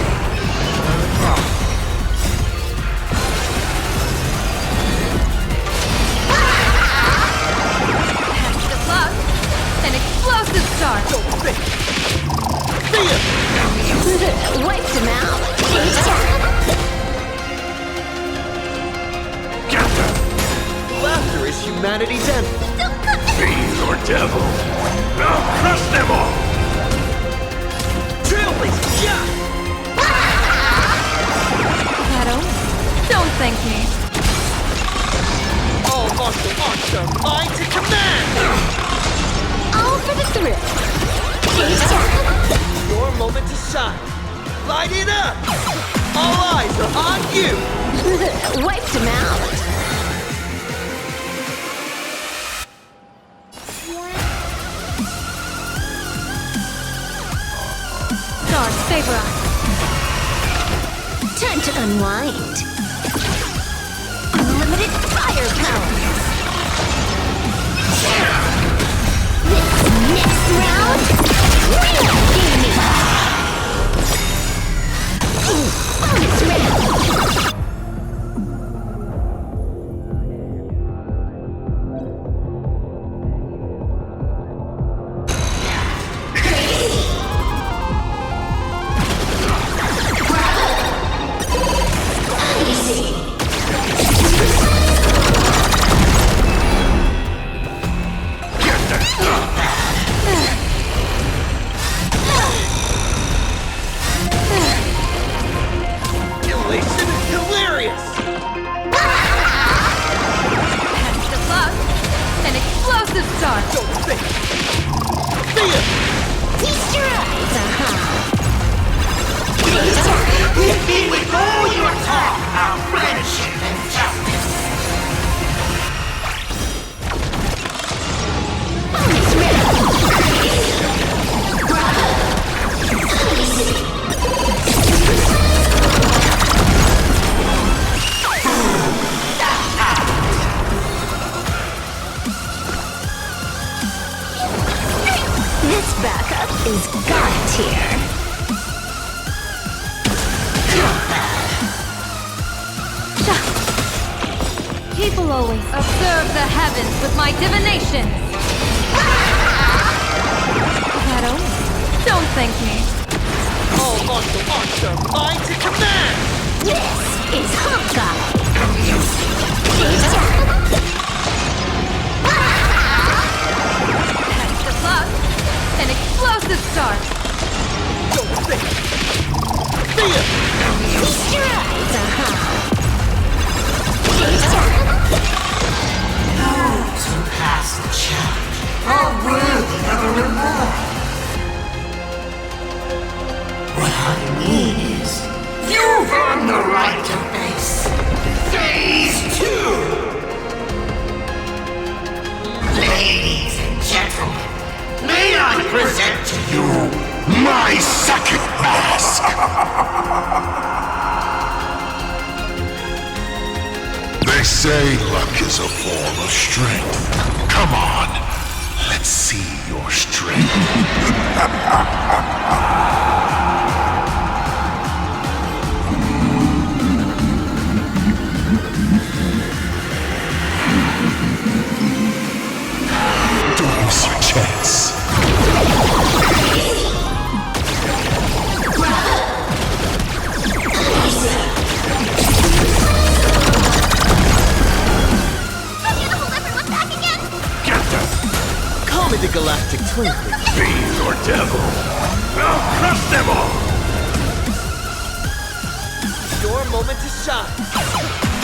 Speaker 5: Good luck. An explosive start.
Speaker 14: Don't think!
Speaker 7: Wiped him out.
Speaker 14: Laughter is humanity's end.
Speaker 3: Fiend or devil, I'll crush them all!
Speaker 14: Trailblazer, yeah!
Speaker 5: Shadow, don't thank me.
Speaker 14: All martial arts are mine to command!
Speaker 7: All for the thrill.
Speaker 14: Your moment to shine. Light it up! All eyes are on you!
Speaker 7: Wiped him out.
Speaker 10: Stars favor us.
Speaker 7: Time to unwind. Unlimited firepower. Next round, real gaming. Bonus round.
Speaker 14: Elation is hilarious!
Speaker 5: That's the luck. An explosive start.
Speaker 14: Don't think! See ya!
Speaker 7: Feast your eyes,
Speaker 3: Hit me with all your talk about friendship and justice!
Speaker 7: Bonus round. This backup is god tier.
Speaker 10: People always
Speaker 5: Observe the heavens with my divination. Shadow, don't thank me.
Speaker 14: All martial arts are mine to command!
Speaker 7: This is Honkai.
Speaker 5: That's the luck. An explosive start.
Speaker 14: Don't think! See ya!
Speaker 7: Feast your eyes,
Speaker 3: Those who pass the challenge are worthy of a reward. What I mean is, you've earned the right to face Phase 2! Ladies and gentlemen, may I present to you my second mask!
Speaker 13: They say luck is a form of strength. Come on, let's see your strength. Don't miss your chance.
Speaker 14: Call me the Galactic Twinkling.
Speaker 3: Fiend or devil, I'll crush them all!
Speaker 14: Your moment to shine.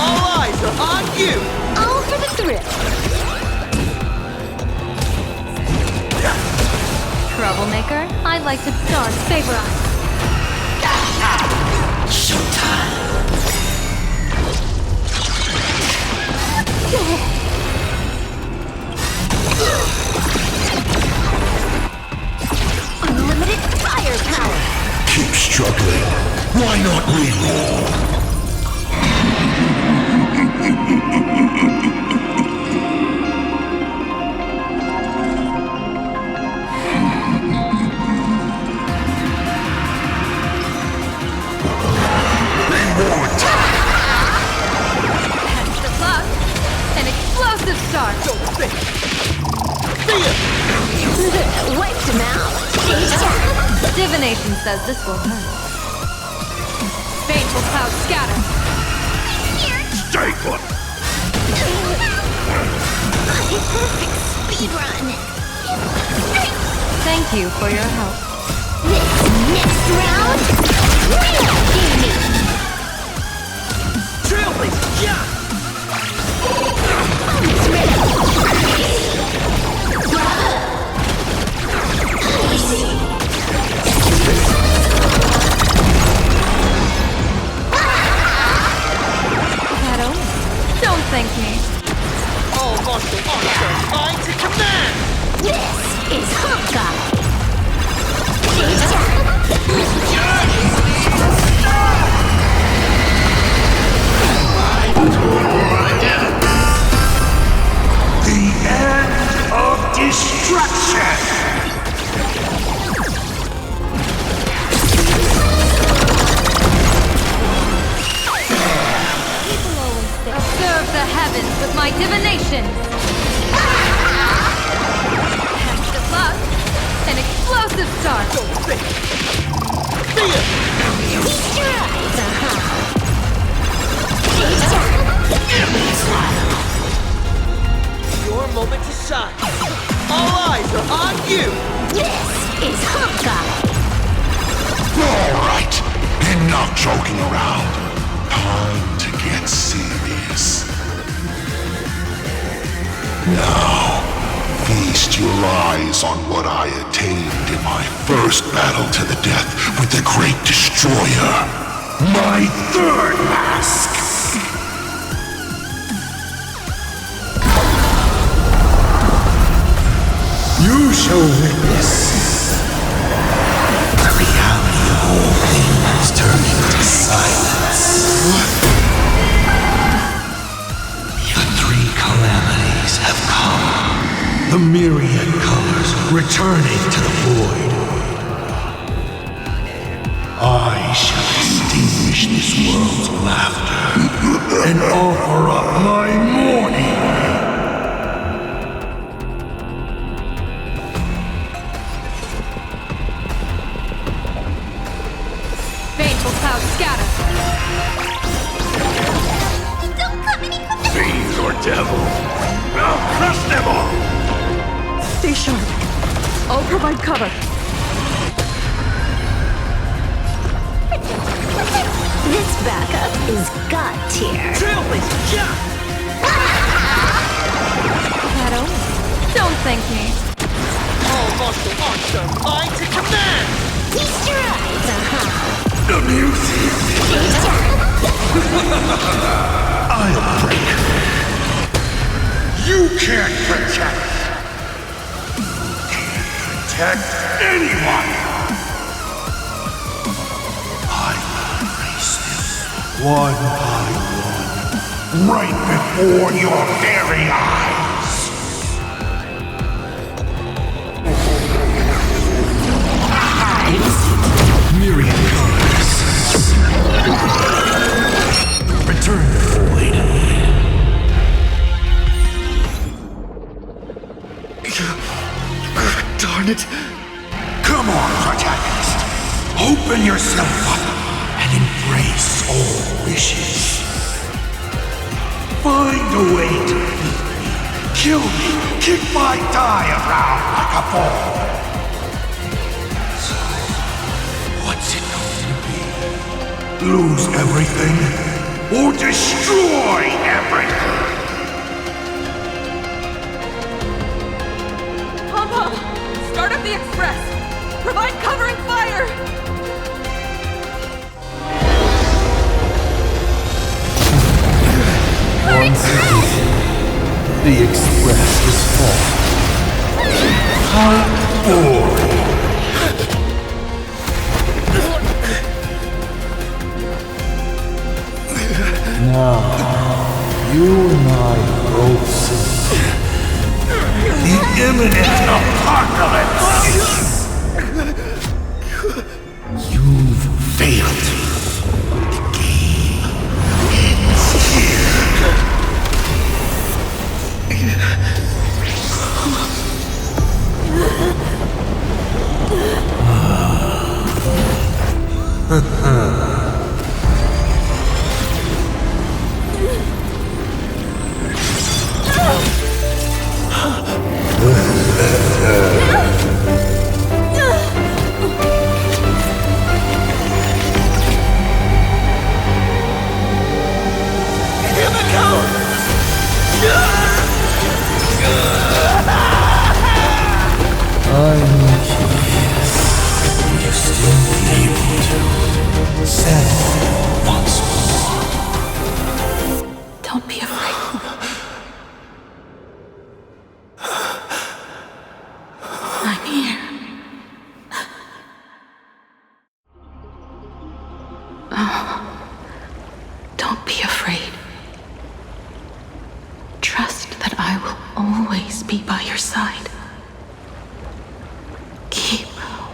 Speaker 14: All eyes are on you!
Speaker 7: All for the thrill.
Speaker 10: troublemaker. I'd like to stars favor us.
Speaker 3: Showtime!
Speaker 7: Unlimited firepower.
Speaker 13: Keep struggling. Why not reroll?
Speaker 5: That's the luck. An explosive start.
Speaker 14: Don't think. See ya!
Speaker 7: Wiped him out.
Speaker 10: divination says this will hurt. Fateful cloud scatter.
Speaker 3: Stay put!
Speaker 7: Perfect speedrun.
Speaker 10: Thank you for your help.
Speaker 7: This next round, real gaming.
Speaker 14: Trailblazer, yeah!
Speaker 7: It's ready.
Speaker 10: Shadow, don't thank me.
Speaker 14: All martial arts are mine to command!
Speaker 7: This is Honkai.
Speaker 3: The end of destruction!
Speaker 10: Observe the heavens with my divination. Best of luck. An explosive start.
Speaker 14: Your moment to shine. All eyes are on you!
Speaker 7: This is Honkai.
Speaker 13: All right, enough joking around. Time to get serious. Now, feast your eyes on what I attained in my first battle to the death with the Great Destroyer. My third mask! You shall witness the reality of all things turning to silence. The three calamities have come. The myriad colors returning to the void. I shall extinguish this world's laughter and offer up my mourning.
Speaker 10: Fateful cloud scatter.
Speaker 7: Don't come any closer.
Speaker 3: Fiend or devil, I'll crush them all!
Speaker 10: Stay sharp. I'll provide cover.
Speaker 7: This backup is God tier.
Speaker 14: Trailblazer, yeah!
Speaker 10: Shadow, don't thank me.
Speaker 14: All martial arts are mine to command!
Speaker 7: Feast your eyes,
Speaker 3: The music!
Speaker 13: I'll break. You can't protect.
Speaker 3: Protect anyone!
Speaker 13: I will erase them one by one, right before your very eyes. Myriad colors. Return the void.
Speaker 14: Darn it!
Speaker 13: Come on, protagonist. Open yourself up and embrace all wishes. Find a way to beat me. Kill me. Kick my die around like a ball. So, what's it going to be? Lose everything or destroy everything?
Speaker 10: Pom-Pom, start up the express. Provide covering fire.
Speaker 13: Once again, the express is full. How boring. Now, you and I both see the imminent apocalypse. You've failed. The game ends here.
Speaker 10: Don't be afraid. I'm here. Oh, don't be afraid. Trust that I will always be by your side. Keep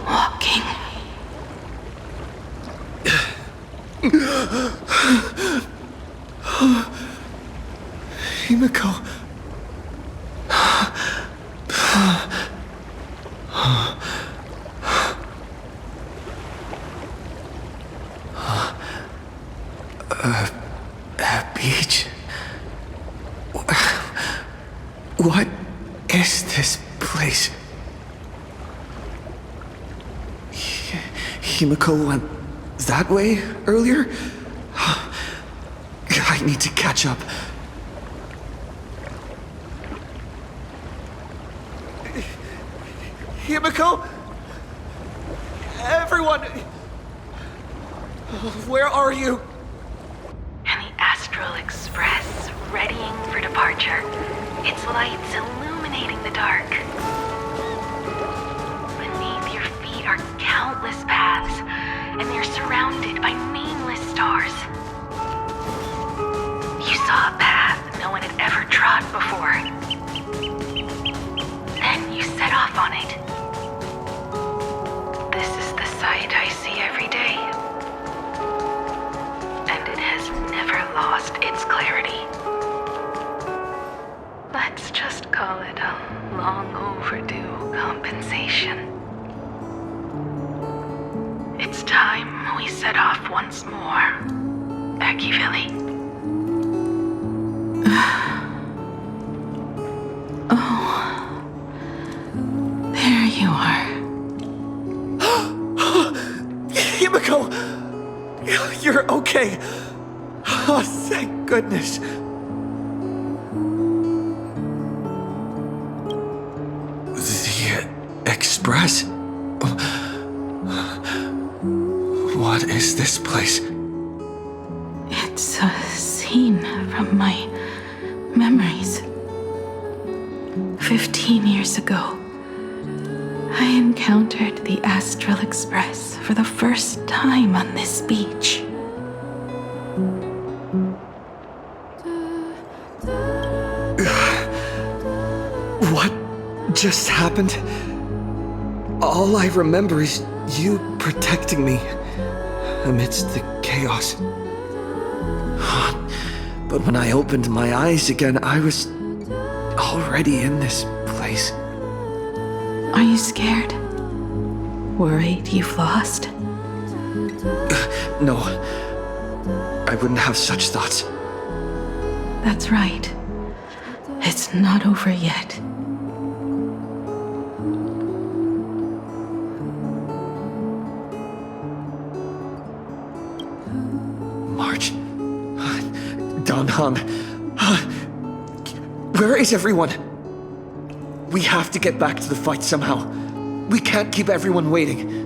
Speaker 10: walking.
Speaker 11: Himiko. A beach? What is this place? Himiko went that way earlier? I need to catch up. Himiko? Everyone! Where are you?
Speaker 10: And the Astral Express, readying for departure. Its lights illuminating the dark. Beneath your feet are countless paths, and they're surrounded by nameless stars. You saw a path no one had ever trod before. Then you set off on it. This is the sight I see every day. And it has never lost its clarity. Let's just call it a long overdue compensation. It's time we set off once more, Akivilli. Oh, there you are.
Speaker 11: Himiko! You're okay. Oh, thank goodness. The Express? What is this place?
Speaker 10: It's a scene from my memories. 15 years ago, I encountered the Astral Express for the first time on this beach.
Speaker 11: What just happened? All I remember is you protecting me amidst the chaos. But when I opened my eyes again, I was already in this place.
Speaker 10: Are you scared? Worried you've lost?
Speaker 11: No. I wouldn't have such thoughts.
Speaker 10: That's right. It's not over yet.
Speaker 11: March. Danhan. Where is everyone? We have to get back to the fight somehow. We can't keep everyone waiting.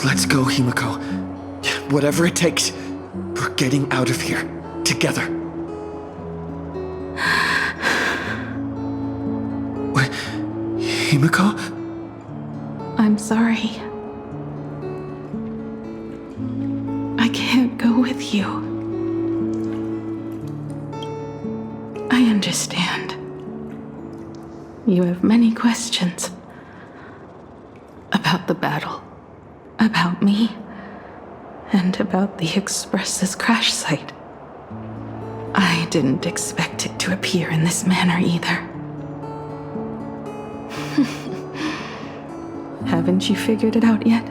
Speaker 11: Let's go, Himiko. Whatever it takes, we're getting out of here. Together. What? Himiko?
Speaker 10: I'm sorry. I can't go with you. I understand. You have many questions. About the battle. About me. And about the Express's crash site. I didn't expect it to appear in this manner either.
Speaker 15: Haven't you figured it out yet?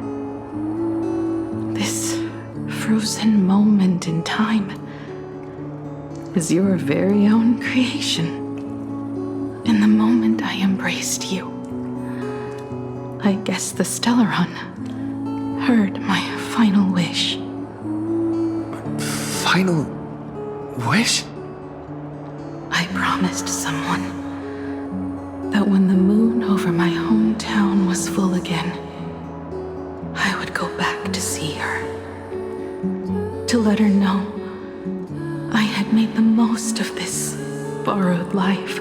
Speaker 15: This frozen moment in time is your very own creation. In the moment I embraced you, I guess the Stellaron heard my final wish.
Speaker 11: Final wish?
Speaker 15: I promised someone that when the moon over my hometown was full again, I would go back to see her. To let her know I had made the most of this borrowed life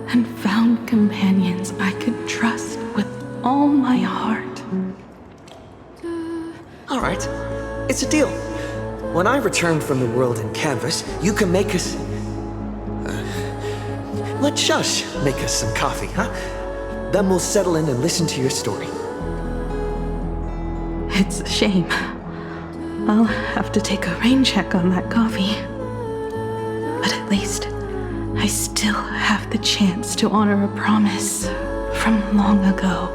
Speaker 15: and found companions I could trust with all my heart.
Speaker 14: All right, it's a deal. When I return from the world in canvas, you can make us... let Shush make us some coffee, huh? Then we'll settle in and listen to your story.
Speaker 15: It's a shame. I'll have to take a rain check on that coffee. But at least I still have the chance to honor a promise from long ago.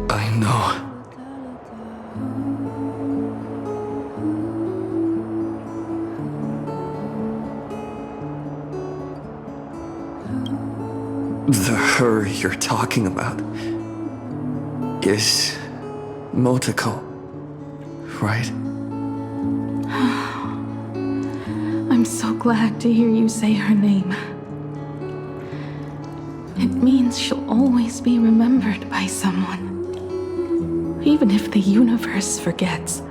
Speaker 11: I know. The her you're talking about is Motoko, right?
Speaker 15: I'm so glad to hear you say her name. It means she'll always be remembered by someone. Even if the universe forgets,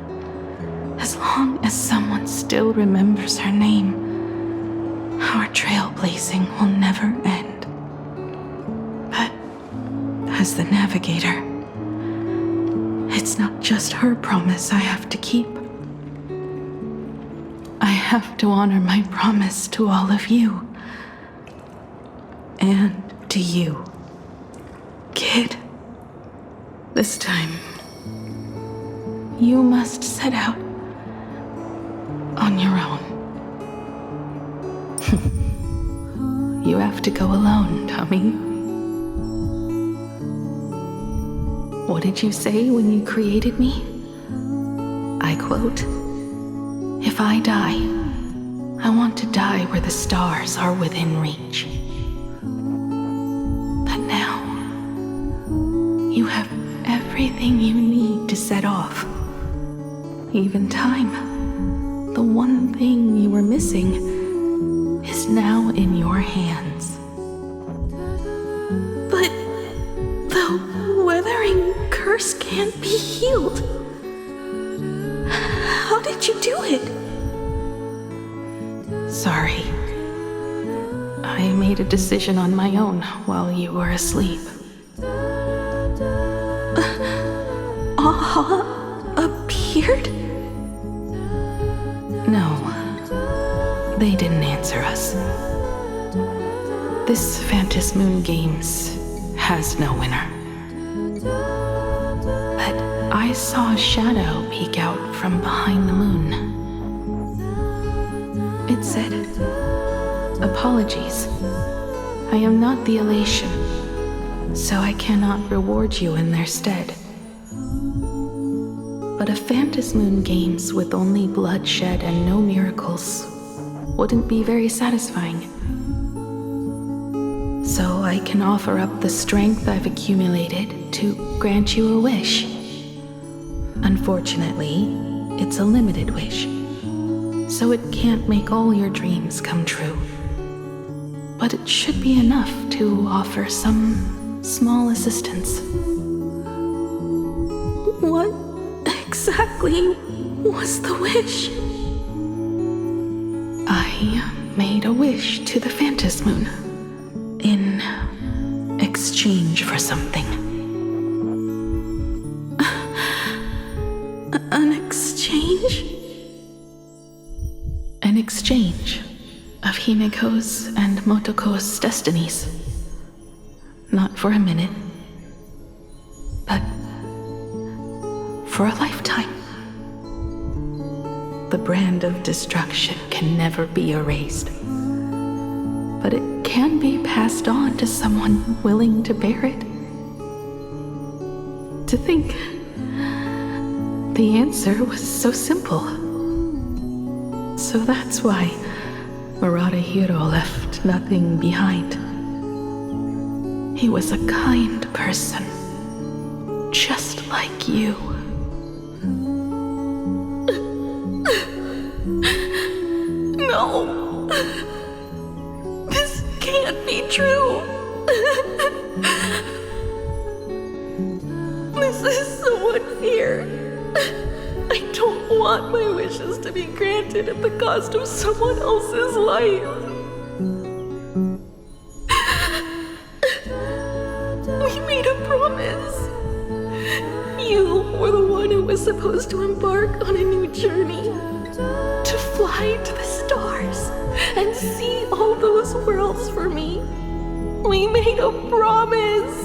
Speaker 15: as long as someone still remembers her name, our trailblazing will never end. But as the navigator, it's not just her promise I have to keep. I have to honor my promise to all of you. And to you, kid. This time, you must set out on your own. You have to go alone, Tommy. What did you say when you created me? I quote, "If I die, I want to die where the stars are within reach." But now, you have everything you need to set off. Even time. The one thing you were missing is now in your hands. But the weathering curse can't be healed. How did you do it? Sorry. I made a decision on my own while you were asleep. Appeared? No. They didn't answer us. This Phantom Moon Games has no winner. But I saw a shadow peek out from behind the moon. It said, "Apologies. I am not the elation, so I cannot reward you in their stead." But a Phantom Moon Games with only bloodshed and no miracles wouldn't be very satisfying. So I can offer up the strength I've accumulated to grant you a wish. Unfortunately, it's a limited wish, so it can't make all your dreams come true. But it should be enough to offer some small assistance. What exactly was the wish? I made a wish to the Phantom Moon in exchange for something. An exchange? An exchange of Himiko's and Motoko's destinies. Not for a minute, but for a lifetime. The brand of destruction can never be erased, but it can be passed on to someone willing to bear it. To think the answer was so simple. So that's why Hiro left nothing behind. He was a kind person, just like you. No! This can't be true! This is so unfair. I don't want my wishes to be granted at the cost of someone else's life. We made a promise. You were the one who was supposed to embark on a new journey. To fly to the stars and see all those worlds for me. We made a promise.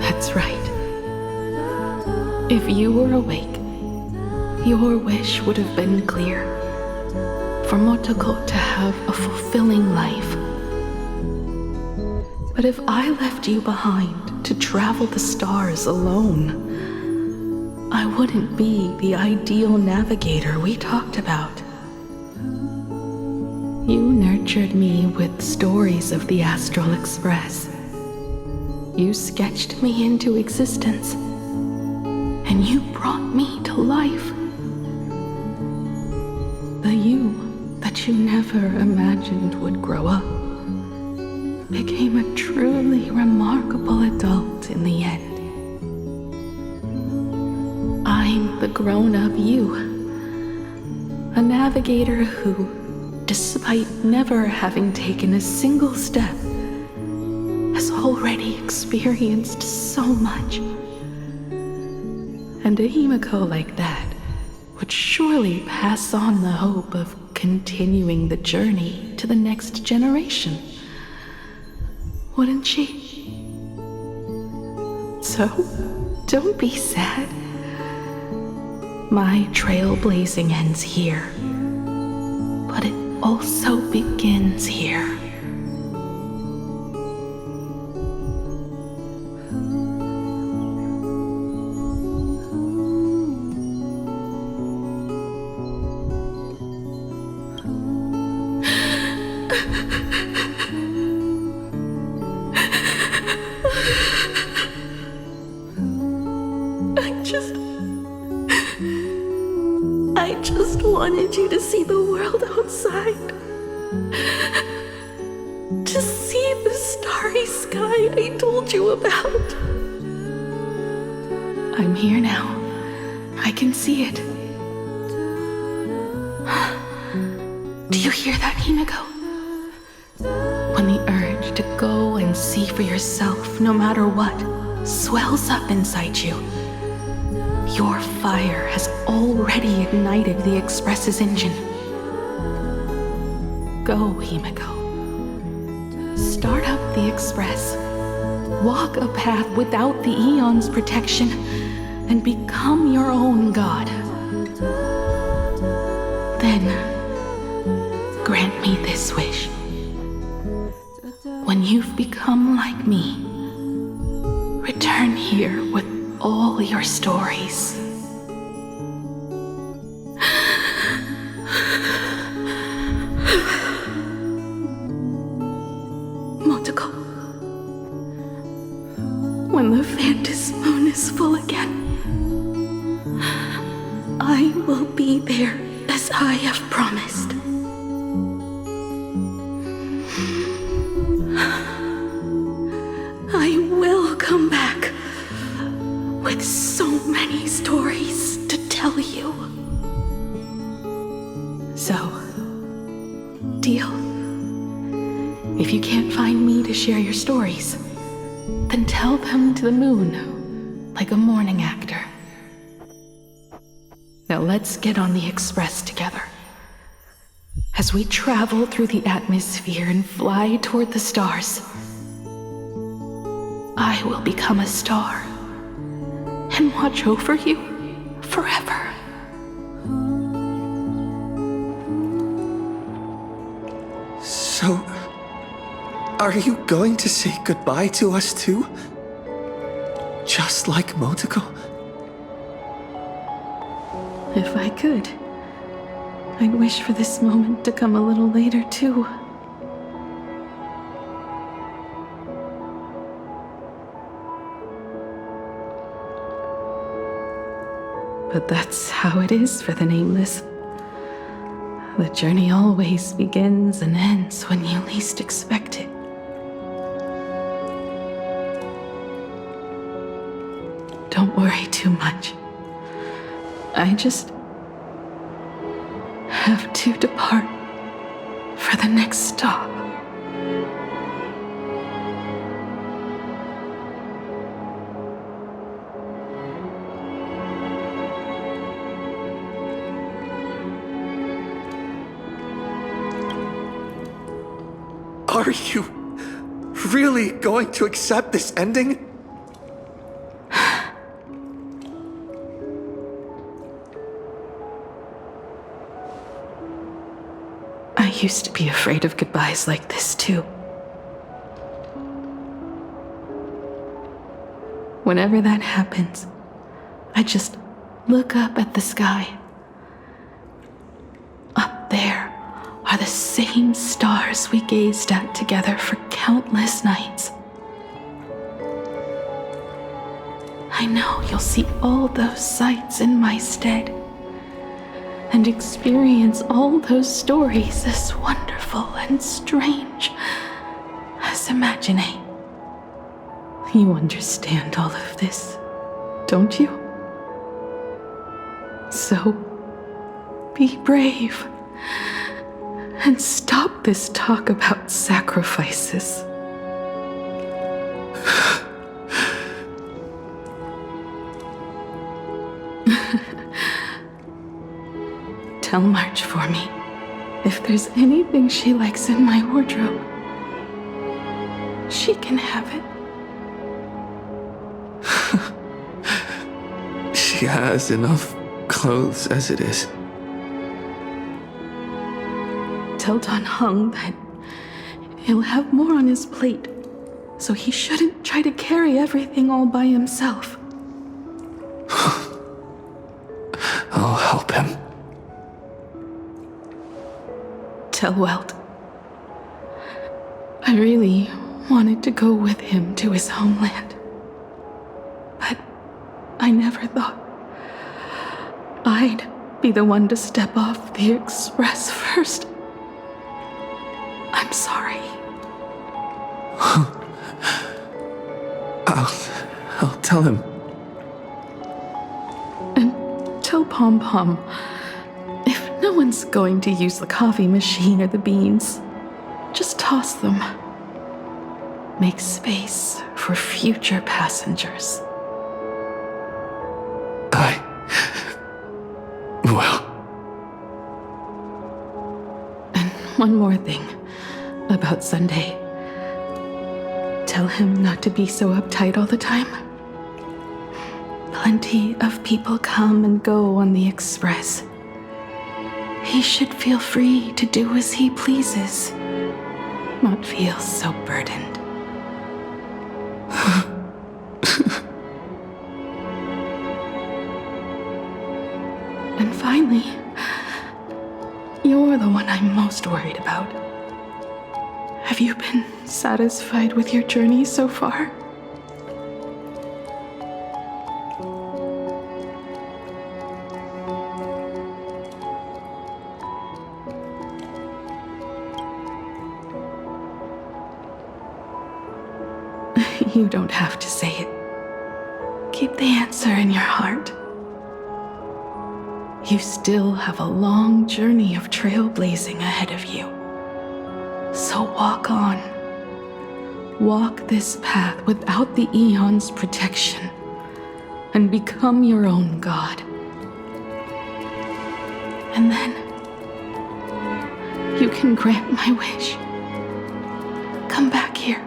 Speaker 15: That's right. If you were awake, your wish would have been clear. For Motoko to have a fulfilling life. But if I left you behind to travel the stars alone, I wouldn't be the ideal navigator we talked about. You nurtured me with stories of the Astral Express. You sketched me into existence, and you brought me to life. The you that you never imagined would grow up became a truly remarkable adult in the end. I'm the grown-up you, a navigator who, despite never having taken a single step, has already experienced so much. And a Himiko like that would surely pass on the hope of continuing the journey to the next generation, wouldn't she? So, don't be sad. My trailblazing ends here, but it also begins here. I just wanted you to see the world outside. To see the starry sky I told you about. I'm here now. I can see it. Do you hear that, Himiko? When the urge to go and see for yourself, no matter what, swells up inside you, your fire has already ignited the Express's engine. Go, Himiko. Start up the Express. Walk a path without the Aeon's protection, and become your own god. Then, grant me this wish. When you've become like me, return here with all your stories. Motoko, when the Phantom Moon is full again, I will be there as I have promised. I will come back with so many stories to tell you. So, deal? If you can't find me to share your stories, then tell them to the moon, like a morning actor. Now let's get on the Express together. As we travel through the atmosphere and fly toward the stars, I will become a star and watch over you forever.
Speaker 14: So
Speaker 11: So, are you going to say goodbye to us too? Just like Motoko?
Speaker 15: If I could, I'd wish for this moment to come a little later too. But that's how it is for the Nameless. The journey always begins and ends when you least expect it. Don't worry too much. I just have to depart for the next stop.
Speaker 11: Are you really going to accept this ending?
Speaker 15: I used to be afraid of goodbyes like this too. Whenever that happens, I just look up at the sky. Up there are the same stars we gazed at together for countless nights. I know you'll see all those sights in my stead and experience all those stories as wonderful and strange as imagining. You understand all of this, don't you? So, be brave and stop this talk about sacrifices. Tell March for me if there's anything she likes in my wardrobe. She can have it.
Speaker 11: She has enough clothes as it is.
Speaker 15: Tell Don Hung that he'll have more on his plate, so he shouldn't try to carry everything all by himself.
Speaker 11: I'll help him.
Speaker 15: Tell Welt I really wanted to go with him to his homeland, but I never thought I'd be the one to step off the express first. I'm sorry.
Speaker 11: I'll tell him.
Speaker 15: And tell Pom Pom, if no one's going to use the coffee machine or the beans, just toss them. Make space for future passengers.
Speaker 11: Well.
Speaker 15: And one more thing about Sunday. Tell him not to be so uptight all the time. Plenty of people come and go on the express. He should feel free to do as he pleases, not feel so burdened. And finally, you're the one I'm most worried about. Have you been satisfied with your journey so far? You don't have to say it. Keep the answer in your heart. You still have a long journey of trailblazing ahead of you. So walk on. Walk this path without the Eon's protection, and become your own god. And then, you can grant my wish. Come back here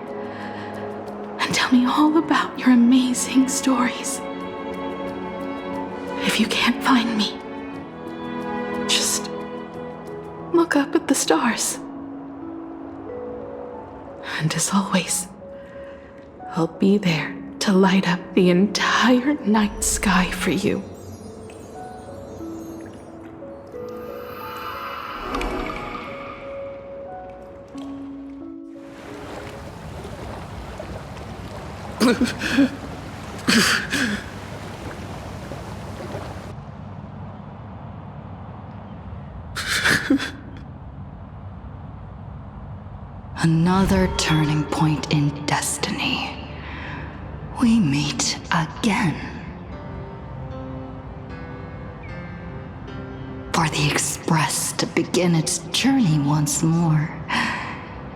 Speaker 15: and tell me all about your amazing stories. If you can't find me, just look up at the stars. And as always, I'll be there to light up the entire night sky for you.
Speaker 5: Another turning point in destiny. We meet again. For the Express to begin its journey once more,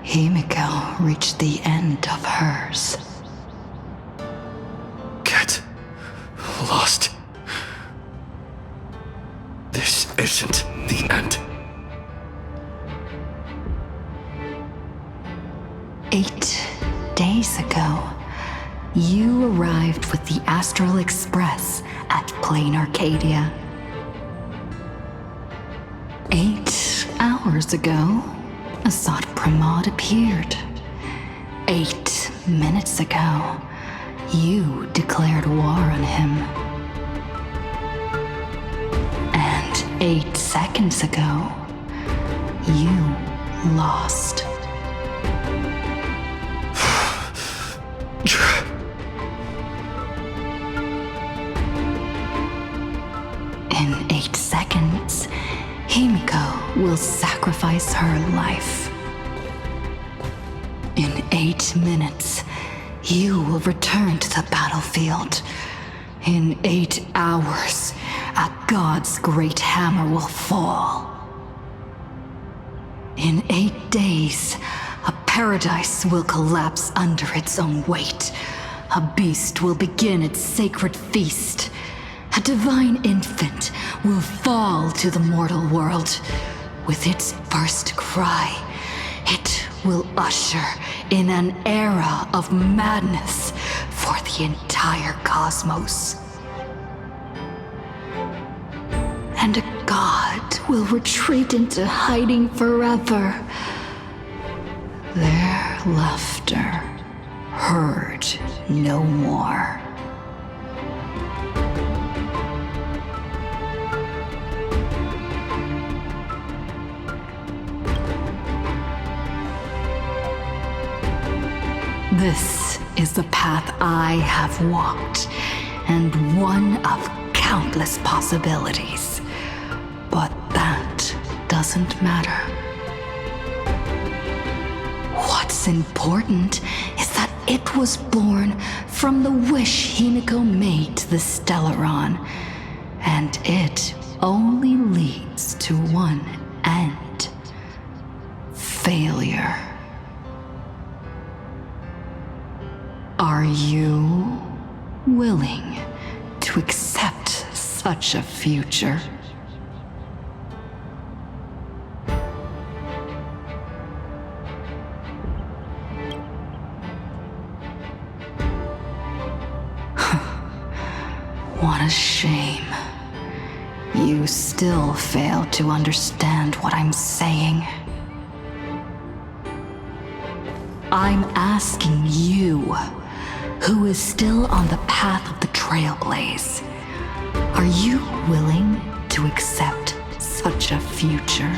Speaker 5: Himiko reached the end of hers.
Speaker 11: Get lost. This isn't the end.
Speaker 5: 8 days ago, you arrived with the Astral Express at Plain Arcadia. 8 hours ago, Assad Pramod appeared. 8 minutes ago, you declared war on him. And 8 seconds ago, you lost. In 8 seconds, Himiko will sacrifice her life. In 8 minutes, you will return to the battlefield. In 8 hours, a god's great hammer will fall. In 8 days, a paradise will collapse under its own weight. A beast will begin its sacred feast. A divine infant will fall to the mortal world. With its first cry, it will usher in an era of madness for the entire cosmos. And a god will retreat into hiding forever. Their laughter heard no more. This is the path I have walked, and one of countless possibilities. But that doesn't matter. What's important is that it was born from the wish Himiko made to the Stellaron, and it only leads to one end: failure. Are you willing to accept such a future? What a shame. You still fail to understand what I'm saying. I'm asking you, who is still on the path of the Trailblaze, are you willing to accept such a future?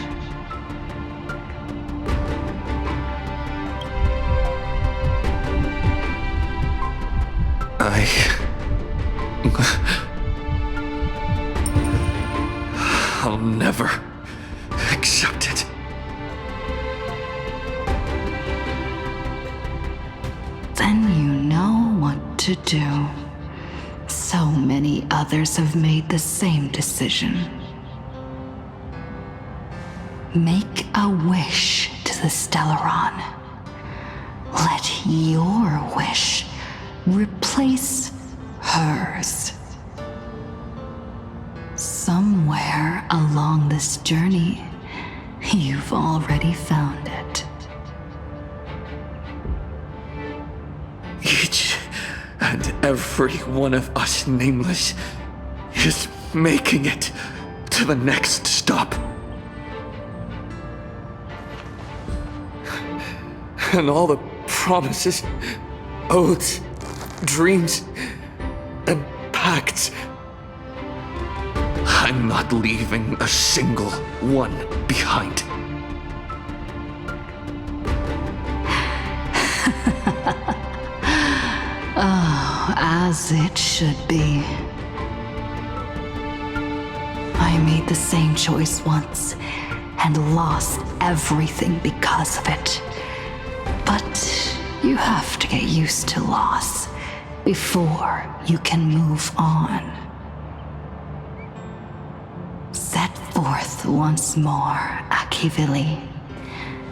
Speaker 11: I'll never accept it.
Speaker 5: Then you know what to do. So many others have made the same decision. Make a wish to the Stellaron. Let your wish replace hers. Somewhere along this journey, you've already found it.
Speaker 11: Each and every one of us nameless is making it to the next stop. And all the
Speaker 14: promises, oaths, dreams, and pacts. I'm not leaving a single one behind.
Speaker 5: Oh, as it should be. I made the same choice once and lost everything because of it. But you have to get used to loss before you can move on. Set forth once more, Akivili.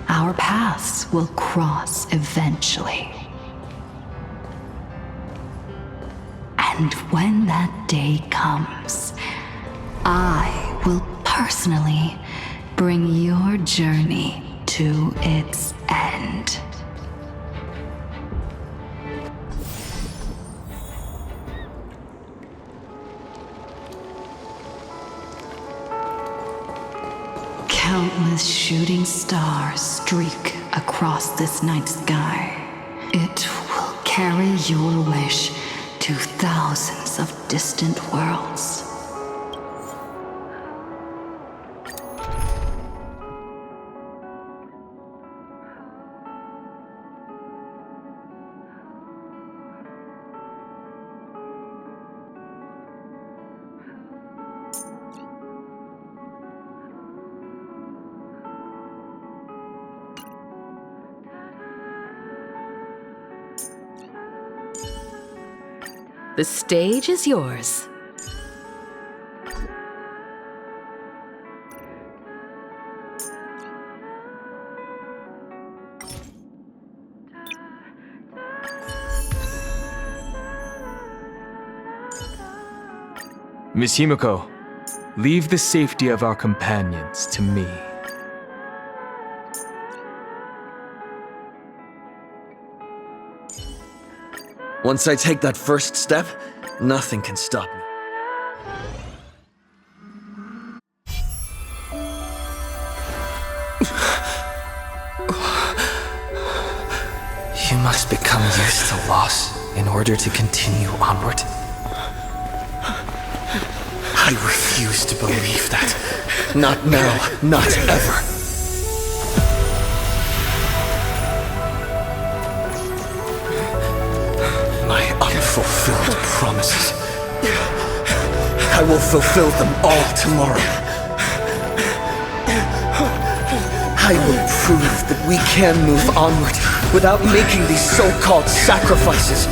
Speaker 5: Our paths will cross eventually. And when that day comes, I will personally bring your journey to its end. Countless shooting stars streak across this night sky. It will carry your wish to thousands of distant worlds.
Speaker 16: The stage is yours.
Speaker 6: Miss Himiko, leave the safety of our companions to me.
Speaker 14: Once I take that first step, nothing can stop me. You must become used to loss in order to continue onward. I refuse to believe that. Not now, not ever. My unfulfilled promises. I will fulfill them all tomorrow. I will prove that we can move onward without making these so-called sacrifices.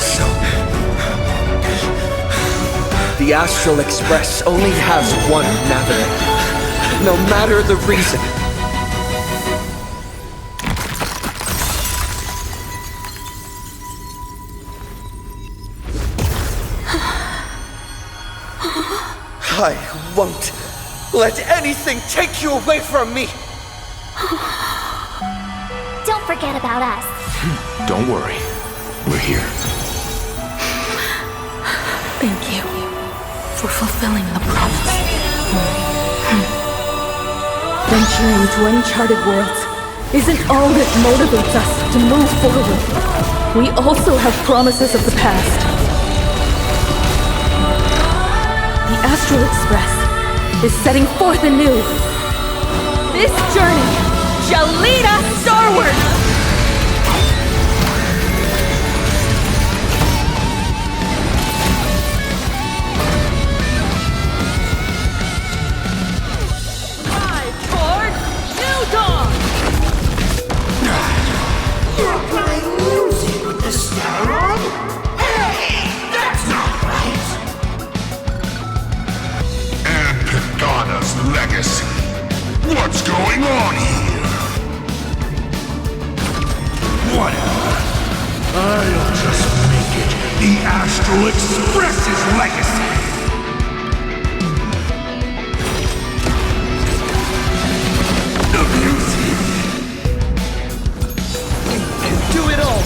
Speaker 14: So, the Astral Express only has one navigator, no matter the reason. I won't let anything take you away from me!
Speaker 9: Don't forget about us.
Speaker 8: Don't worry. We're here.
Speaker 15: Thank you for fulfilling the promise.
Speaker 17: Venturing into uncharted worlds isn't all that motivates us to move forward. We also have promises of the past. The Astral Express is setting forth anew. This journey shall lead us starward!
Speaker 12: Strive toward new dawn!
Speaker 13: You're playing music with the star on? Hey, that's not right!
Speaker 3: And Pagana's legacy. What's going on here? Whatever. I'll just make it the Astral Express's legacy. The music.
Speaker 18: We can do it all.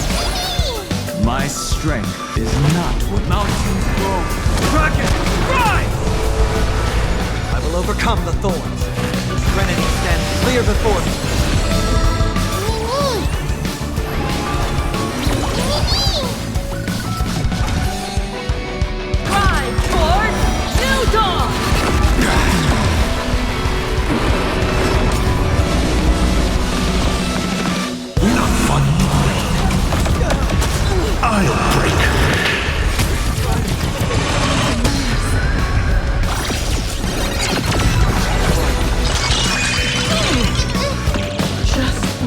Speaker 18: My strength is not what mountains grow. Dragon, rise!
Speaker 2: I will overcome the thorns. Serenity stands clear before me.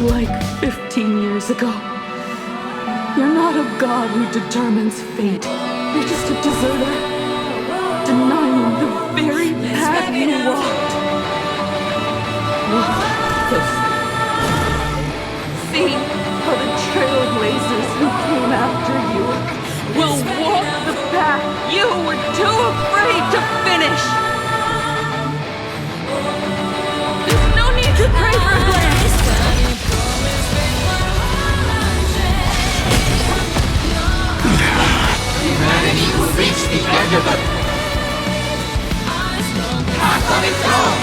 Speaker 17: like 15 years ago. You're not a god who determines fate. You're just a deserter, denying the very path you walked. Look closely. See how the trailblazers who came after you will walk the path you were too afraid to finish. There's no need to pray for glance.
Speaker 19: Humanity will reach the end of the path on its own.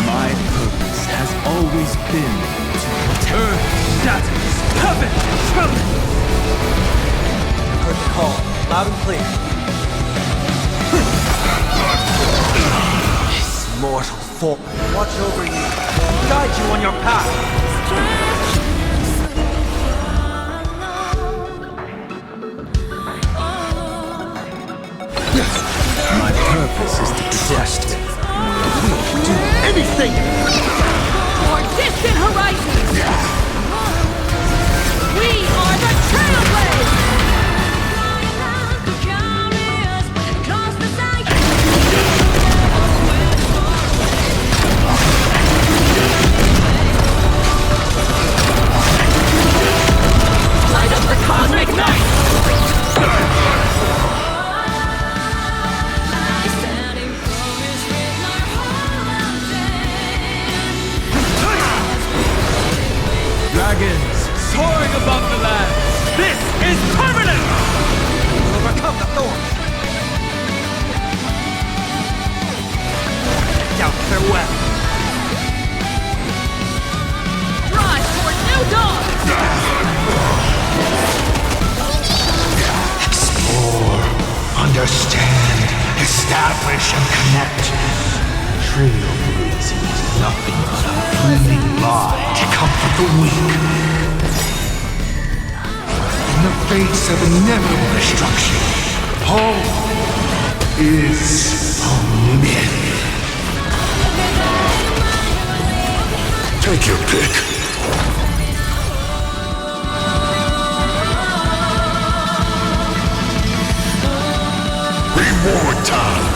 Speaker 18: My purpose has always been to earth shatters, heaven trembles.
Speaker 2: Heard the call, loud and clear. This mortal form, watch over you, guide you on your path.
Speaker 18: My purpose is to protect.
Speaker 14: We'll do anything
Speaker 17: For distant horizons! We are the Trailblazers! Light up the cosmic night!
Speaker 18: Dragons soaring above the land. This is permanent!
Speaker 2: We'll overcome the thorns. Doubt farewell.
Speaker 17: Rise for new dawn!
Speaker 13: Explore, understand, establish, and connect. Trailblazing is nothing but a fleeting lie to comfort the weak. In the face of inevitable destruction, home is a myth. Take your pick. Reward time!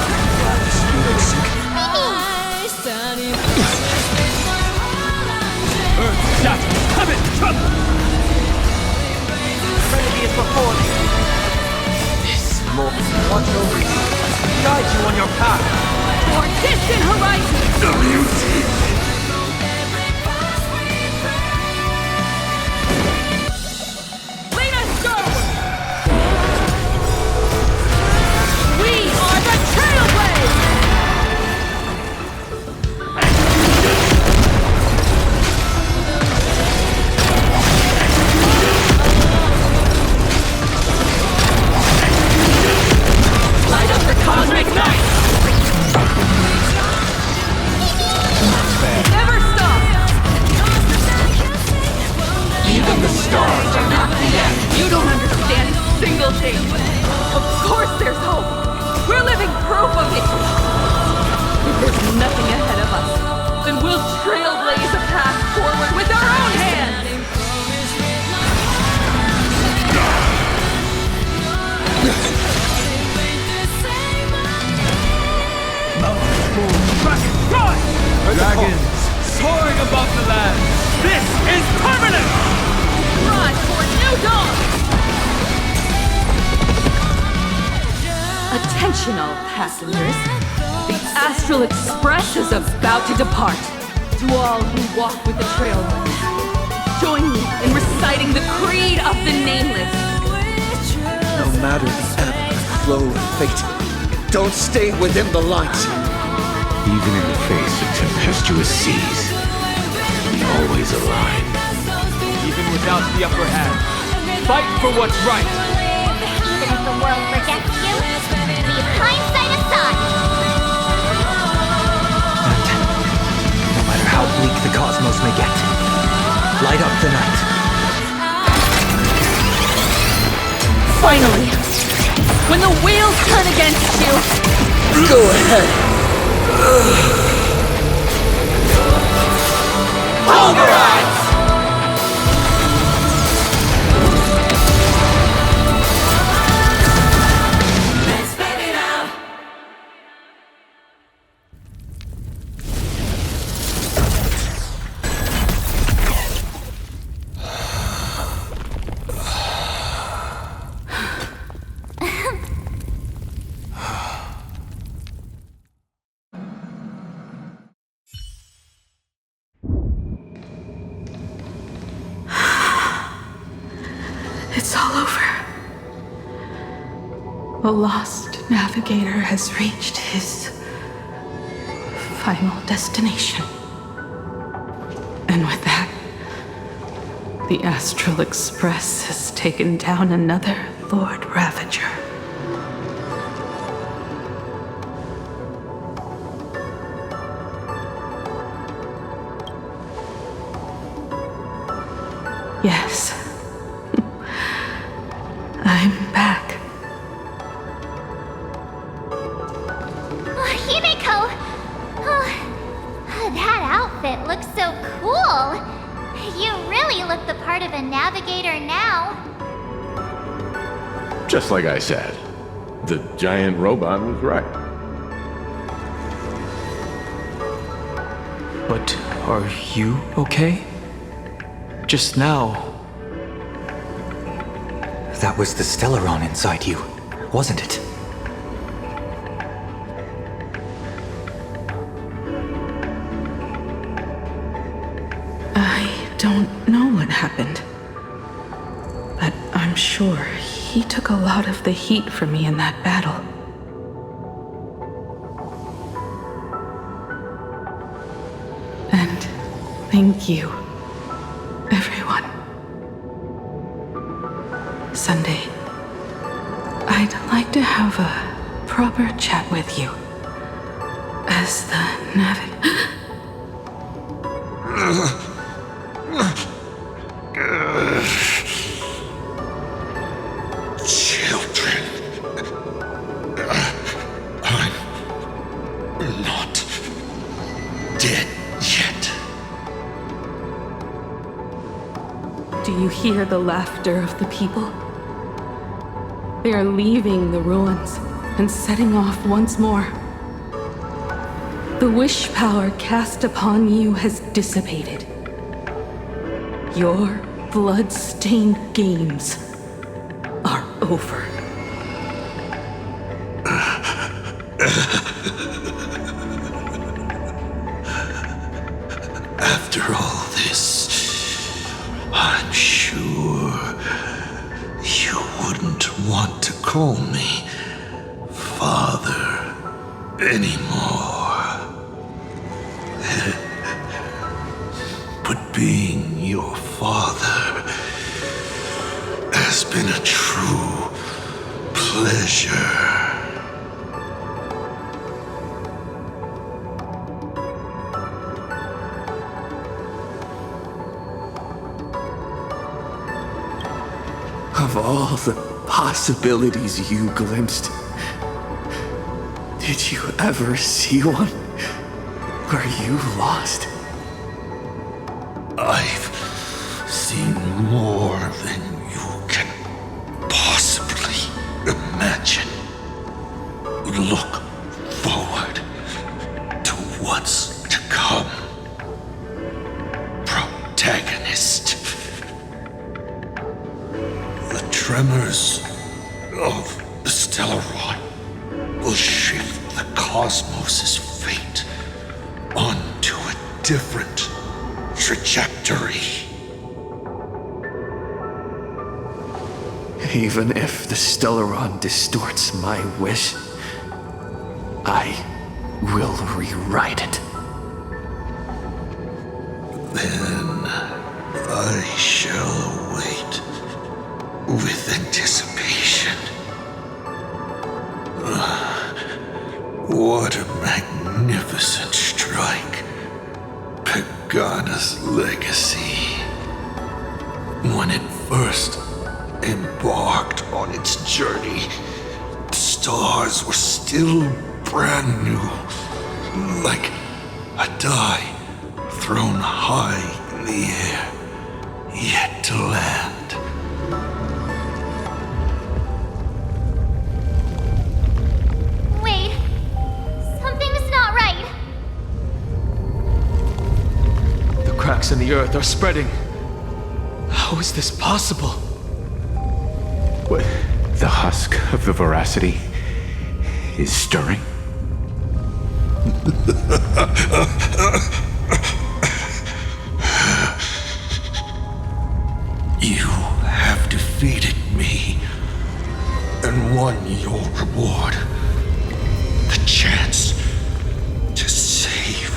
Speaker 18: Earth shatters, heaven trembles.
Speaker 2: Trinity is before me. This mortal watch over you, guide you on your path.
Speaker 17: For distant horizons! Lead us skyward! We are the Trailblazers! Light up the cosmic night! Never stop!
Speaker 19: Even the stars are not the end.
Speaker 17: You don't understand a single thing. Of course there's hope. We're living proof of it. If there's nothing ahead of us, then we'll trailblaze a path forward with our own hands.
Speaker 18: Dragons soaring above the land. This is permanent!
Speaker 17: Rise for new dawn! Attention all passengers. The Astral Express is about to depart. To all who walk with the Trailblazer, join me in reciting the Creed of the Nameless.
Speaker 14: No matter the ebb and flow of fate, don't stay within the light.
Speaker 8: Even in the face of tempestuous seas, we always align.
Speaker 6: Even without the upper hand, fight for what's right.
Speaker 9: Even if the world forgets you, leave hindsight aside.
Speaker 2: No matter how bleak the cosmos may get, light up the night.
Speaker 17: Finally, when the wheels will turn against you.
Speaker 14: Go ahead.
Speaker 19: Pulverize!
Speaker 15: It's all over. The lost navigator has reached his final destination. And with that, the Astral Express has taken down another Lord Ravager. Yes. I'm back.
Speaker 9: Oh, Himeko! Oh, that outfit looks so cool! You really look the part of a navigator now.
Speaker 8: Just like I said, the giant robot was right.
Speaker 6: But are you okay? Just now.
Speaker 2: That was the Stellaron inside you, wasn't it?
Speaker 15: I don't know what happened, but I'm sure he took a lot of the heat from me in that battle. And thank you, everyone. Sunday, I'd like to have a proper chat with you as the
Speaker 13: Children. I'm not dead yet.
Speaker 15: Do you hear the laughter of the people? They are leaving the ruins and setting off once more. The wish power cast upon you has dissipated. Your blood-stained games are over.
Speaker 13: After all this, I'm sure you wouldn't want to call me Father anymore. But being your father has been a true pleasure.
Speaker 11: Of all the possibilities you glimpsed, did you ever see one where you lost?
Speaker 13: I've seen more than you can possibly imagine. Look forward to what's to come. Protagonist. The tremors of the Stellaron will shift the cosmos's fate onto a different trajectory.
Speaker 11: Even if the Stellaron distorts my wish, I will rewrite it.
Speaker 13: Then I shall wait with anticipation. What a magnificent strike. Pagana's legacy. When it first embarked on its journey, the stars were still brand new, like a die thrown high in the air, yet to land.
Speaker 9: Wait. Something's not right.
Speaker 6: The cracks in the earth are spreading. How is this possible?
Speaker 8: What? The husk of the veracity is stirring?
Speaker 13: You have defeated me and won your reward. The chance to save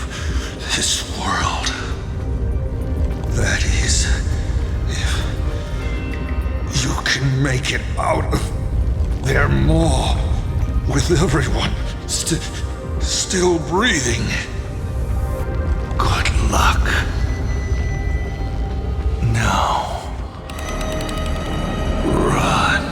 Speaker 13: this world. That is, if you can make it out of there more with everyone still breathing. Good luck. Now, run.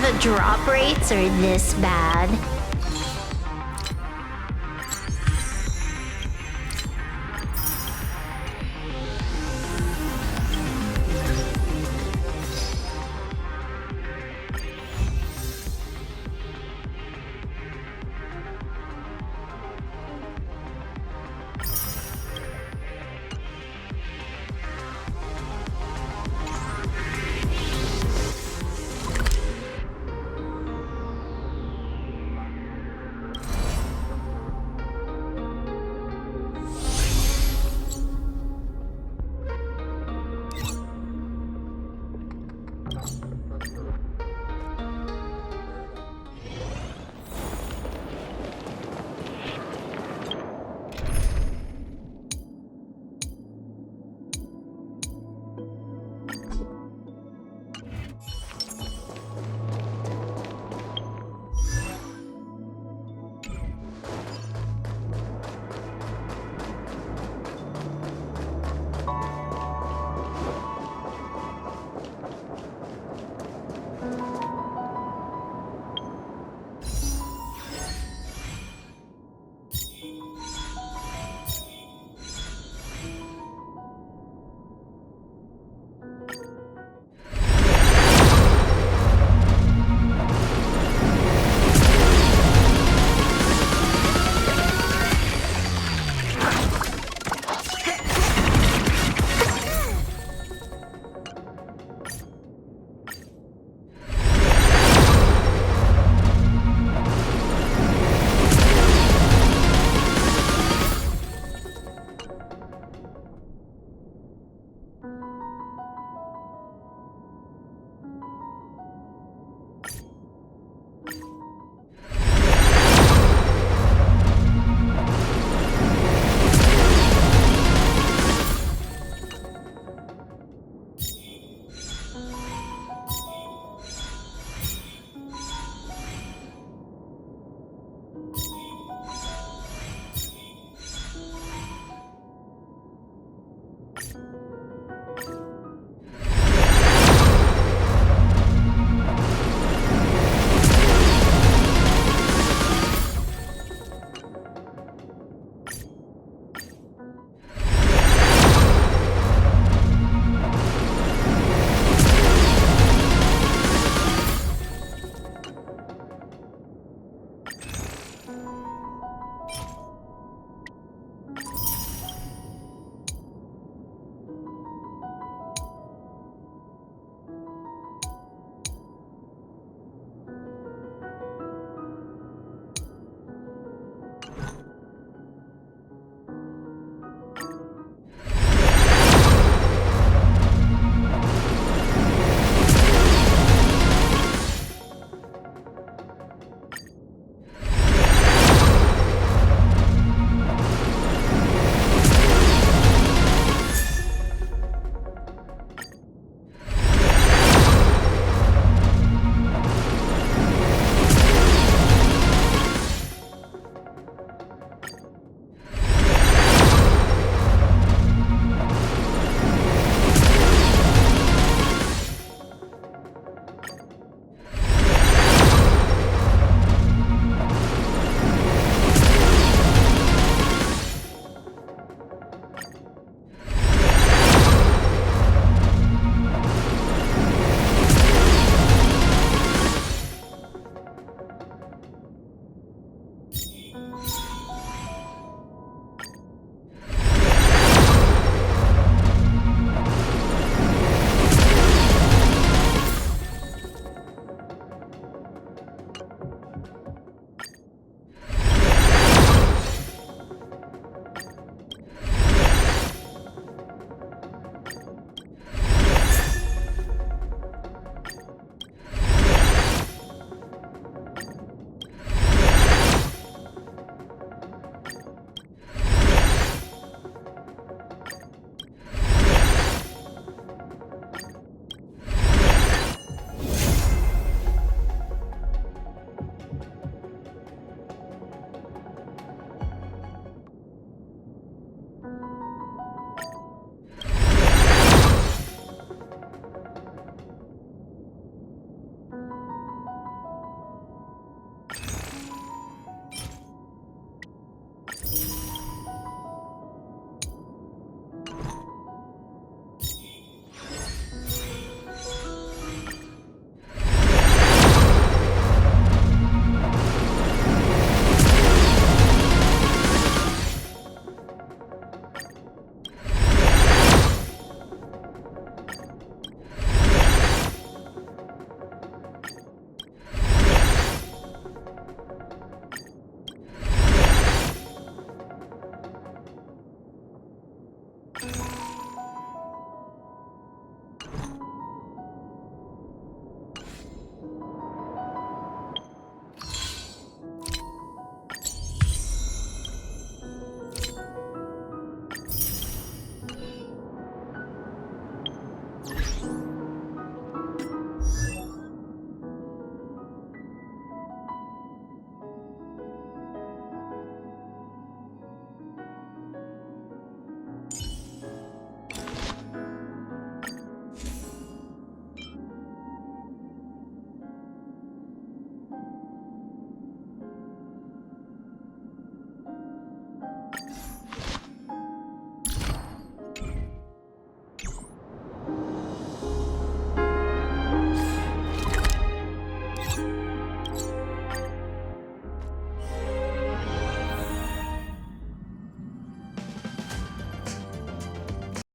Speaker 20: The drop rates are this bad.